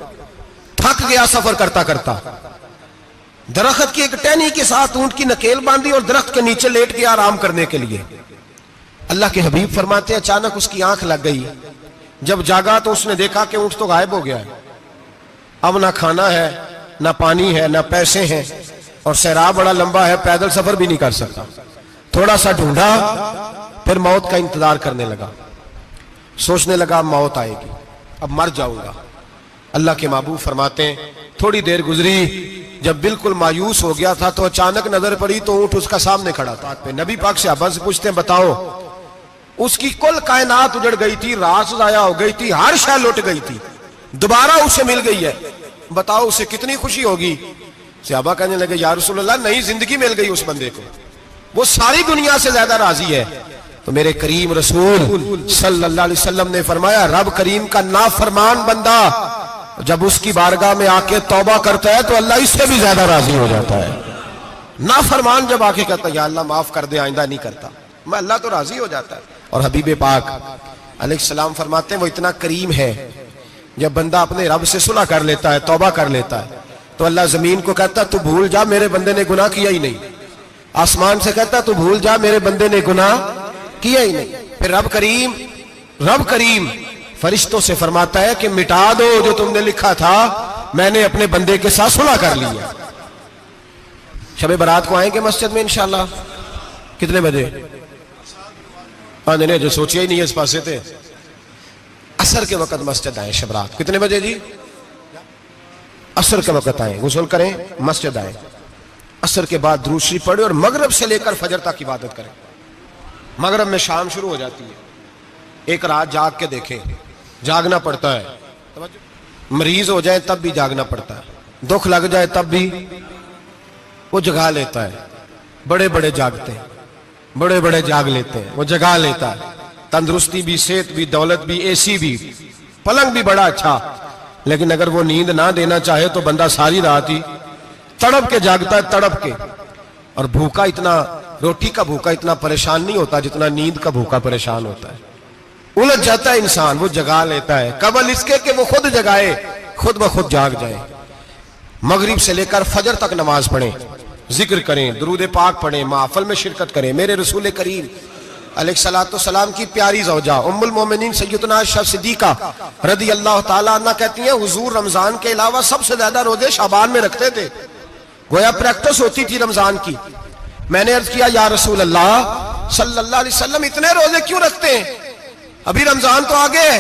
S1: تھک گیا سفر کرتا کرتا, درخت کی ایک ٹہنی کے ساتھ اونٹ کی نکیل باندھی اور درخت کے نیچے لیٹ گیا آرام کرنے کے لیے. اللہ کے حبیب فرماتے ہیں اچانک اس کی آنکھ لگ گئی. جب جاگا تو اس نے دیکھا کہ اونٹ تو غائب ہو گیا ہے. اب نہ کھانا ہے, نہ پانی ہے, نہ پیسے ہیں, اور صحرا بڑا لمبا ہے, پیدل سفر بھی نہیں کر سکتا. تھوڑا سا ڈھونڈا, پھر موت کا انتظار کرنے لگا. سوچنے لگا موت آئے گی, اب مر جاؤں گا. اللہ کے محبوب فرماتے ہیں تھوڑی دیر گزری, جب بالکل مایوس ہو گیا تھا تو اچانک نظر پڑی تو اونٹ اس کا سامنے کھڑا تھا. نبی پاک سے صحابہ سے پوچھتے ہیں بتاؤ, اس کی کل کائنات اجڑ گئی تھی, رات ضائع ہو گئی تھی, ہر شے لٹ گئی تھی, دوبارہ اسے مل گئی ہے, بتاؤ اسے کتنی خوشی ہوگی. صحابہ کہنے لگے یا رسول اللہ نئی زندگی مل گئی اس بندے کو, وہ ساری دنیا سے زیادہ راضی ہے. تو میرے کریم رسول صلی اللہ علیہ وسلم نے فرمایا رب کریم کا نافرمان بندہ جب اس کی بارگاہ میں آ کے توبہ کرتا ہے تو اللہ اس سے بھی زیادہ راضی ہو جاتا ہے. نافرمان جب آ کے کہتا ہے یا اللہ معاف کر دے آئندہ نہیں کرتا, میں اللہ تو راضی ہو جاتا ہے. اور حبیب پاک علیہ السلام فرماتے ہیں وہ اتنا کریم ہے, جب بندہ اپنے رب سے صلح کر لیتا ہے, توبہ کر لیتا ہے, تو اللہ زمین کو کہتا ہے تو بھول جا میرے بندے نے گناہ کیا ہی نہیں. آسمان سے کہتا ہے تو بھول جا میرے بندے نے گناہ کیا ہی نہیں. پھر رب کریم فرشتوں سے فرماتا ہے کہ مٹا دو جو تم نے لکھا تھا, میں نے اپنے بندے کے ساتھ صلح کر لیا. شب برات کو آئیں گے مسجد میں انشاءاللہ. کتنے بجے؟ نہیں جو سوچیا ہی نہیں ہے اس پاسے تھے. عصر کے وقت مسجد آئیں شب رات. کتنے بجے جی؟ عصر کے وقت آئیں, غسل کریں, مسجد آئیں, عصر کے بعد درود شریف پڑھیں اور مغرب سے لے کر فجر تک عبادت کریں. مغرب میں شام شروع ہو جاتی ہے. ایک رات جاگ کے دیکھیں, جاگنا پڑتا ہے. مریض ہو جائے تب بھی جاگنا پڑتا ہے, دکھ لگ جائے تب بھی وہ جگا لیتا ہے. بڑے بڑے جاگتے ہیں, بڑے بڑے جاگ لیتے ہیں, وہ جگا لیتا ہے. تندرستی بھی, صحت بھی, دولت بھی, اے سی بھی, پلنگ بھی بڑا اچھا, لیکن اگر وہ نیند نہ دینا چاہے تو بندہ ساری رات ہی تڑپ کے جاگتا ہے, تڑپ کے. اور بھوکا اتنا, روٹی کا بھوکا اتنا پریشان نہیں ہوتا جتنا نیند کا بھوکا پریشان ہوتا ہے. الجھ جاتا ہے انسان, وہ جگا لیتا ہے قبل اس کے کہ وہ خود جگائے, خود بخود جاگ جائے. مغرب سے لے کر فجر تک نماز پڑھیں, ذکر کریں, درود پاک پڑھیں, محفل میں شرکت کریں. میرے رسول کریم علیہ الصلوۃ والسلام کی پیاری زوجہ ام المومنین سیدنا عائشہ صدیقہ رضی اللہ تعالیٰ عنہ کہتی ہیں حضور رمضان کے علاوہ سب سے زیادہ روزے شعبان میں رکھتے تھے, گویا پریکٹس ہوتی تھی رمضان کی. میں نے عرض کیا یا رسول اللہ صلی اللہ علیہ وسلم اتنے روزے کیوں رکھتے ہیں, ابھی رمضان تو آگے ہے.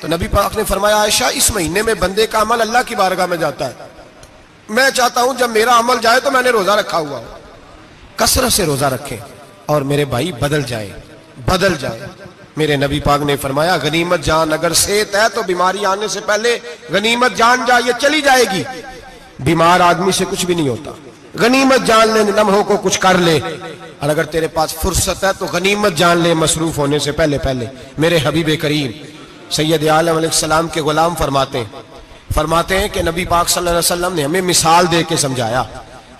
S1: تو نبی پاک نے فرمایا عائشہ اس مہینے میں بندے کا عمل اللہ کی بارگاہ میں جاتا ہے, میں چاہتا ہوں جب میرا عمل جائے تو میں نے روزہ رکھا ہوا ہو. کثرت سے روزہ رکھیں اور میرے بھائی بدل جائے. میرے نبی پاک نے فرمایا غنیمت جان اگر صحت ہے تو بیماری آنے سے پہلے غنیمت جان جا, یہ چلی جائے گی. بیمار آدمی سے کچھ بھی نہیں ہوتا, غنیمت جان لے, لمحوں کو کچھ کر لے. اور اگر تیرے پاس فرصت ہے تو غنیمت جان لے مصروف ہونے سے پہلے پہلے. میرے حبیب کریم سید عالم علیہ السلام کے غلام فرماتے ہیں کہ نبی پاک صلی اللہ علیہ وسلم نے ہمیں مثال دے کے سمجھایا.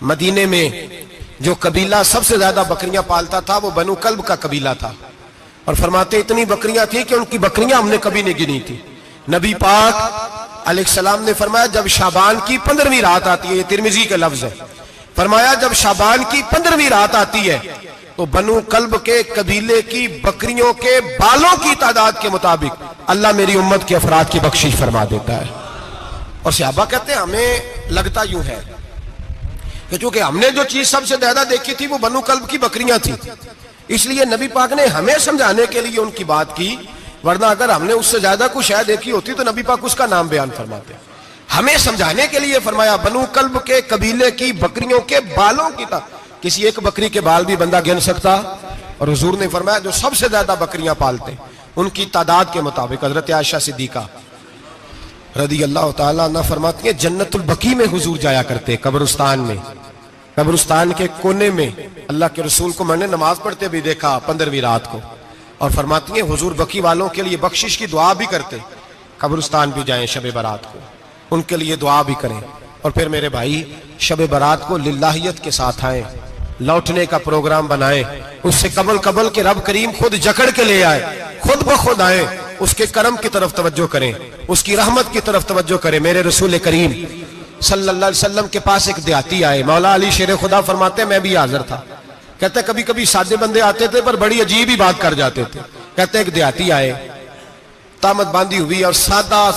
S1: مدینے میں جو قبیلہ سب سے زیادہ بکریاں پالتا تھا وہ بنو کلب کا قبیلہ تھا, اور فرماتے اتنی بکریاں تھیں کہ ان کی بکریاں ہم نے کبھی نہیں گنی تھی. نبی پاک علیہ السلام نے فرمایا جب شعبان کی 15ویں رات آتی ہے, یہ ترمذی کا لفظ ہے, فرمایا جب شعبان کی 15ویں رات آتی ہے تو بنو کلب کے قبیلے کی بکریوں کے بالوں کی تعداد کے مطابق اللہ میری امت کے افراد کی بخشش فرما دیتا ہے. اور صحابہ کہتے ہیں ہمیں لگتا یوں ہے کہ چونکہ ہم نے جو چیز سب سے زیادہ دیکھی تھی وہ بنو کلب کی بکریاں تھیں, اس لیے نبی پاک نے ہمیں سمجھانے کے لیے ان کی بات کی, ورنہ اگر ہم نے اس سے زیادہ کچھ شے دیکھی ہوتی تو نبی پاک اس کا نام بیان فرماتے. ہمیں سمجھانے کے لیے فرمایا بنو کلب کے قبیلے کی بکریوں کے بالوں کی کسی ایک بکری کے بال بھی بندہ گن سکتا, اور حضور نے فرمایا جو سب سے زیادہ بکریاں پالتے ان کی تعداد کے مطابق. حضرت عائشہ صدیقہ رضی اللہ تعالیٰ عنہ فرماتی ہیں جنت البقیع میں حضور جایا کرتے, قبرستان میں, قبرستان کے کونے میں. اللہ کے رسول کو میں نے نماز پڑھتے بھی دیکھا 15ویں رات کو, اور فرماتی ہیں حضور بقیع والوں کے لیے بخشش کی دعا بھی کرتے. قبرستان بھی جائیں شب برات کو, ان کے لیے دعا بھی کریں. اور پھر میرے بھائی شب برات کو للہیت کے ساتھ آئیں, لوٹنے کا پروگرام بنائیں, اس سے قبل کے رب کریم خود جکڑ کے لے آئے, خود بخود آئیں, اس کے کرم کی طرف توجہ کریں, اس کی رحمت کی طرف توجہ کریں. میرے رسول کریم صلی اللہ علیہ وسلم کے پاس ایک دیہاتی آئے, مولا علی شیر خدا فرماتے ہیں میں بھی حاضر تھا. کہتے ہیں کبھی کبھی سادے بندے آتے تھے پر بڑی عجیب ہی بات کر جاتے تھے. کہتے ہیں ایک دیہاتی آئے, تامت باندھی ہوئی اور سادہ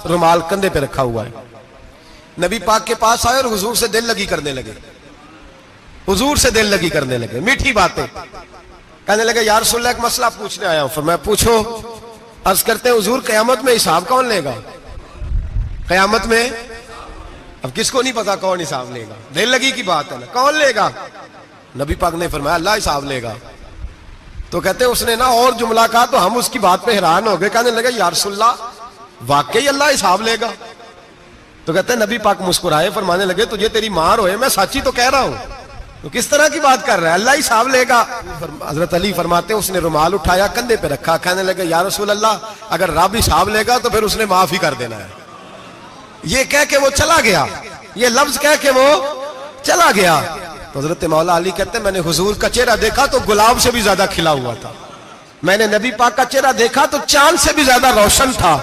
S1: رومال کندھے پہ رکھا ہوا ہے. نبی پاک کے پاس آئے اور حضور سے دل لگی کرنے لگے, حضور سے دل لگی کرنے لگے, میٹھی باتیں کہنے لگے یا رسول اللہ ایک مسئلہ پوچھنے آیا ہوں. فرمایا پوچھو. عرض کرتے ہیں حضور قیامت میں حساب کون لے گا؟ قیامت میں اب کس کو نہیں پتا کون حساب لے گا, دل لگی کی بات ہے نا, کون لے گا؟ نبی پاک نے فرمایا اللہ حساب لے گا. تو کہتے ہیں اس نے نا اور جملہ کہا تو ہم اس کی بات پہ حیران ہو گئے, کہنے لگے یا رسول اللہ واقعی اللہ حساب لے گا؟ تو کہتے ہیں نبی پاک مسکرائے, فرمانے لگے تجھے تیری مار ہوئے, میں سچی تو کہہ رہا ہوں, تو کس طرح کی بات کر رہا ہے, اللہ حساب لے گا. حضرت علی فرماتے ہیں اس نے رومال اٹھایا کندھے پہ رکھا, کہنے لگے یا رسول اللہ اگر رب حساب لے گا تو پھر اس نے معاف ہی کر دینا ہے. یہ کہہ کے وہ چلا گیا، یہ لفظ کہہ کے وہ چلا گیا. تو حضرت مولا علی کہتے ہیں میں نے حضور کا چہرہ دیکھا تو گلاب سے بھی زیادہ کھلا ہوا تھا. میں نے نبی پاک کا چہرہ دیکھا تو چاند سے بھی زیادہ روشن تھا.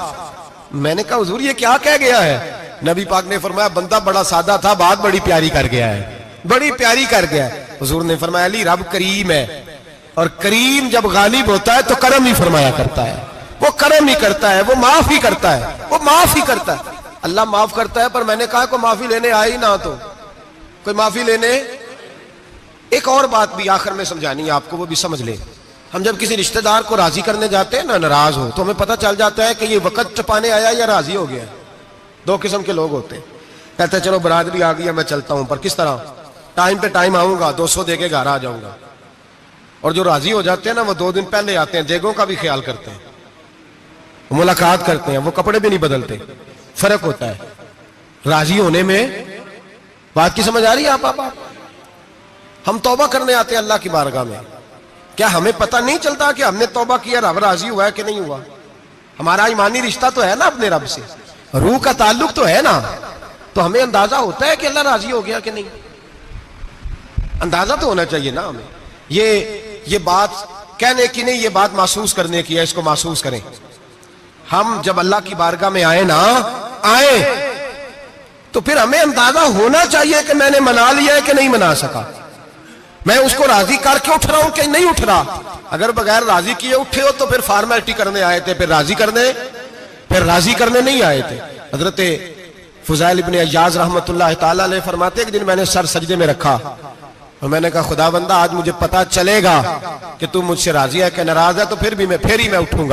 S1: میں نے کہا حضور یہ کیا کہہ گیا ہے؟ نبی پاک نے فرمایا بندہ بڑا سادہ تھا، بات بڑی پیاری کر گیا ہے، بڑی پیاری کر گیا ہے. حضور نے فرمایا علی رب کریم ہے، اور کریم جب غالب ہوتا ہے تو کرم ہی فرمایا کرتا ہے. وہ کرم ہی کرتا ہے، وہ معاف ہی کرتا ہے، وہ معاف ہی کرتا ہے. اللہ معاف کرتا ہے. پر میں نے کہا کوئی معافی لینے آئے ہی نہ تو کوئی معافی لینے. ایک اور بات بھی آخر میں سمجھانی ہے آپ کو، وہ بھی سمجھ لیں. ہم جب کسی رشتہ دار کو راضی کرنے جاتے ہیں نا، ناراض ہو تو ہمیں پتہ چل جاتا ہے کہ یہ وقت ٹپانے آیا یا راضی ہو گیا. دو قسم کے لوگ ہوتے ہیں. کہتے ہیں چلو برادری آ گئی میں چلتا ہوں، پر کس طرح؟ ٹائم پہ ٹائم آؤں گا، 200 دے کے گھر آ جاؤں گا. اور جو راضی ہو جاتے ہیں نا وہ 2 دن پہلے آتے ہیں، دیگوں کا بھی خیال کرتے ہیں، ملاقات کرتے ہیں، وہ کپڑے بھی نہیں بدلتے. فرق ہوتا ہے راضی ہونے میں. بات کی سمجھ آ رہی ہے آپ؟ ہم توبہ کرنے آتے ہیں اللہ کی بارگاہ میں، کیا ہمیں پتہ نہیں چلتا کہ ہم نے توبہ کیا رب راضی ہوا ہے کہ نہیں ہوا؟ ہمارا ایمانی رشتہ تو ہے نا اپنے رب سے، روح کا تعلق تو ہے نا، تو ہمیں اندازہ ہوتا ہے کہ اللہ راضی ہو گیا کہ نہیں. اندازہ تو ہونا چاہیے نا ہمیں. یہ بات کہنے کی نہیں، یہ بات محسوس کرنے کی ہے. اس کو محسوس کریں. ہم جب اللہ کی بارگاہ میں آئے تو پھر ہمیں اندازہ ہونا چاہیے کہ میں نے منا لیا ہے کہ نہیں منا سکا. میں اس کو راضی کر کے اٹھ رہا ہوں کہ نہیں اٹھ رہا. اگر بغیر راضی کیے اٹھے ہو تو پھر فارمیلٹی کرنے آئے تھے، پھر راضی کرنے نہیں آئے تھے. حضرت فضیل ابن عیاض رحمت اللہ تعالی علیہ فرماتے ہیں کہ دن میں نے سر سجدے میں رکھا اور میں نے کہا خدا بندہ آج مجھے پتا چلے گا کہ تم مجھ سے راضی ہے کہ ناراض ہے، تو پھر ہی میں اٹھوں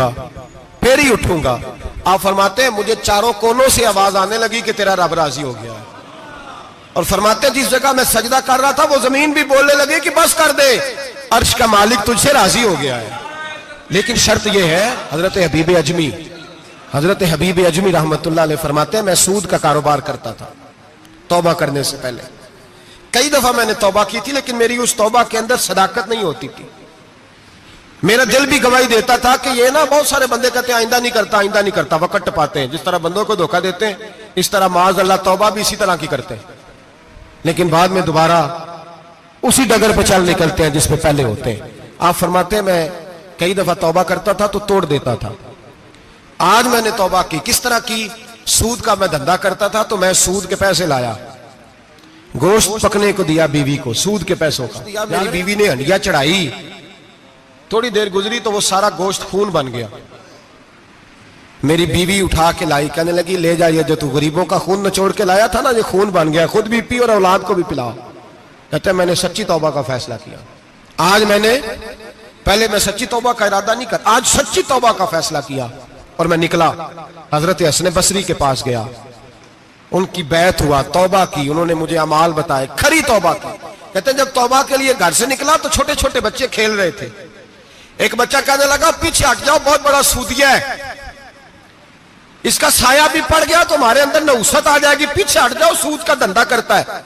S1: گا. آپ فرماتے ہیں مجھے چاروں کونوں سے آواز آنے لگی کہ تیرا رب راضی ہو گیا. اور فرماتے ہیں جس جگہ میں سجدہ کر رہا تھا وہ زمین بھی بولنے لگی کہ بس کر دے، عرش کا مالک تجھ سے راضی ہو گیا ہے. لیکن شرط یہ ہے، حضرت حبیب اجمی رحمت اللہ علیہ فرماتے ہیں میں سود کا کاروبار کرتا تھا توبہ کرنے سے پہلے. کئی دفعہ میں نے توبہ کی تھی، لیکن میری اس توبہ کے اندر صداقت نہیں ہوتی تھی. میرا دل بھی گواہی دیتا تھا کہ یہ نا بہت سارے بندے کہتے ہیں آئندہ نہیں کرتا، وقت ٹپاتے ہیں. جس طرح بندوں کو دھوکہ دیتے ہیں اس طرح معاذ اللہ توبہ بھی اسی طرح کی کرتے ہیں. لیکن بعد میں دوبارہ اسی ڈگر پہ چل نکلتے ہیں جس پہ پہلے ہوتے ہیں. آپ فرماتے ہیں میں کئی دفعہ توبہ کرتا تھا تو توڑ دیتا تھا. آج میں نے توبہ کی. کس طرح کی؟ سود کا میں دھندا کرتا تھا تو میں سود کے پیسے لایا، گوشت پکنے کو دیا بیوی کو سود کے پیسوں کا. میری بیوی نے ہنڈیا چڑھائی، تھوڑی دیر گزری تو وہ سارا گوشت خون بن گیا. میری بیوی اٹھا کے لائی، کہنے لگی لے جائیے جو تو غریبوں کا خون نچوڑ کے لایا تھا نا، یہ خون بن گیا، خود بھی پی اور اولاد کو بھی پلاؤ. کہتے ہیں میں نے سچی توبہ کا فیصلہ کیا. آج پہلے میں سچی توبہ کا ارادہ نہیں کرتا، آج سچی توبہ کا فیصلہ کیا اور میں نکلا. حضرت حسن بصری کے پاس گیا، ان کی بیعت ہوا، توبہ کی. انہوں نے مجھے اعمال بتائے، کھری توبہ کی. کہتے ہیں جب توبہ کے لیے گھر سے نکلا تو چھوٹے چھوٹے بچے کھیل رہے تھے. ایک بچہ کہنے لگا پیچھے ہٹ جاؤ، بہت بڑا سودیا ہے، اس کا سایہ بھی پڑ گیا تو ہمارے اندر نحوست آ جائے گی، پیچھے ہٹ جاؤ، سود کا دھندا کرتا ہے.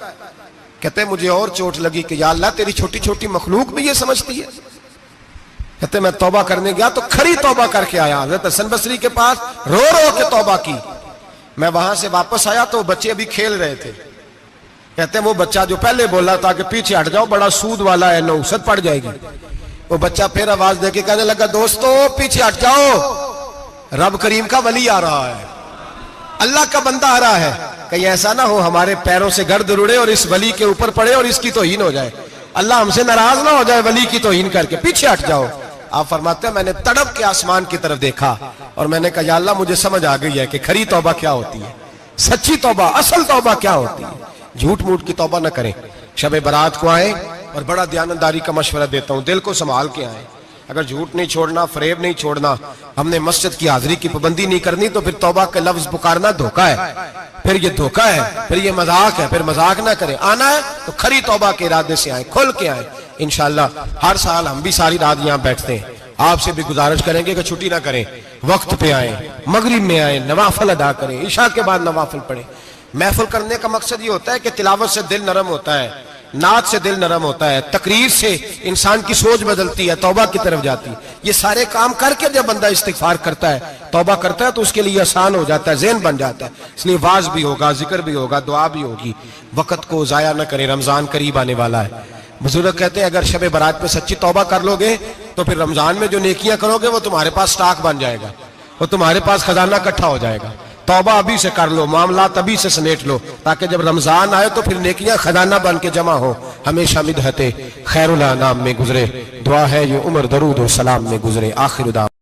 S1: کہتے ہیں مجھے اور چوٹ لگی کہ یا اللہ تیری چھوٹی چھوٹی مخلوق بھی یہ سمجھتی ہے. کہتے ہیں میں توبہ کرنے گیا تو کھری توبہ کر کے آیا. حضرت حسن بصری کے پاس رو کے توبہ کی. میں وہاں سے واپس آیا تو بچے ابھی کھیل رہے تھے. کہتے ہیں وہ بچہ جو پہلے بولا تھا کہ پیچھے ہٹ جاؤ بڑا سود والا ہے، نحوست پڑ جائے گی، وہ بچہ پھر آواز دے کے کہنے لگا دوستو پیچھے ہٹ جاؤ، رب کریم کا ولی آ رہا ہے، اللہ کا بندہ آ رہا ہے. کہیں ایسا نہ ہو ہمارے پیروں سے گرد اڑے اور اس ولی کے اوپر پڑے اور اس کی توہین ہو جائے، اللہ ہم سے ناراض نہ ہو جائے ولی کی توہین کر کے. پیچھے ہٹ جاؤ. آپ فرماتے ہیں میں نے تڑپ کے آسمان کی طرف دیکھا اور میں نے کہا یا اللہ مجھے سمجھ آ گئی ہے کہ کھری توبہ کیا ہوتی ہے، سچی توبہ، اصل توبہ کیا ہوتی ہے. جھوٹ موٹ کی توبہ نہ کریں. شب برات کو آئیں اور بڑا دیانتداری کا مشورہ دیتا ہوں، دل کو سنبھال کے آئیں. اگر جھوٹ نہیں چھوڑنا، فریب نہیں چھوڑنا، ہم نے مسجد کی حاضری کی پابندی نہیں کرنی تو پھر توبہ کے لفظ پکارنا دھوکہ ہے، پھر یہ دھوکہ ہے، پھر یہ مذاق ہے. پھر مذاق نہ کریں. آنا ہے تو کھری توبہ کے ارادے سے آئیں، کھل کے آئیں. انشاءاللہ ہر سال ہم بھی ساری رات یہاں بیٹھتے ہیں. آپ سے بھی گزارش کریں گے کہ چھٹی نہ کریں، وقت پہ آئیں، مغرب میں آئیں، نوافل ادا کریں، عشاء کے بعد نوافل پڑھیں. محفل کرنے کا مقصد یہ ہوتا ہے کہ تلاوت سے دل نرم ہوتا ہے، نعت سے دل نرم ہوتا ہے، تقریر سے انسان کی سوچ بدلتی ہے، توبہ کی طرف جاتی ہے۔ یہ سارے کام کر کے جب بندہ استغفار کرتا ہے، توبہ کرتا ہے، تو اس کے لیے آسان ہو جاتا ہے، ذہن بن جاتا ہے۔ اس لیے واعظ بھی ہوگا، ذکر بھی ہوگا، دعا بھی ہوگی۔ وقت کو ضائع نہ کریں، رمضان قریب آنے والا ہے۔ بزرگ کہتے ہیں اگر شب برات پہ سچی توبہ کر لو گے تو پھر رمضان میں جو نیکیاں کرو گے وہ تمہارے پاس سٹاک بن جائے گا، وہ تمہارے پاس خزانہ اکٹھا ہو جائے گا۔ توبہ ابھی سے کر لو، معاملات ابھی سے سمیٹ لو، تاکہ جب رمضان آئے تو پھر نیکیاں خزانہ بن کے جمع ہو۔ ہمیشہ مدحت خیر الانام میں گزرے، دعا ہے یہ عمر درود و سلام میں گزرے۔ آخر دعوانا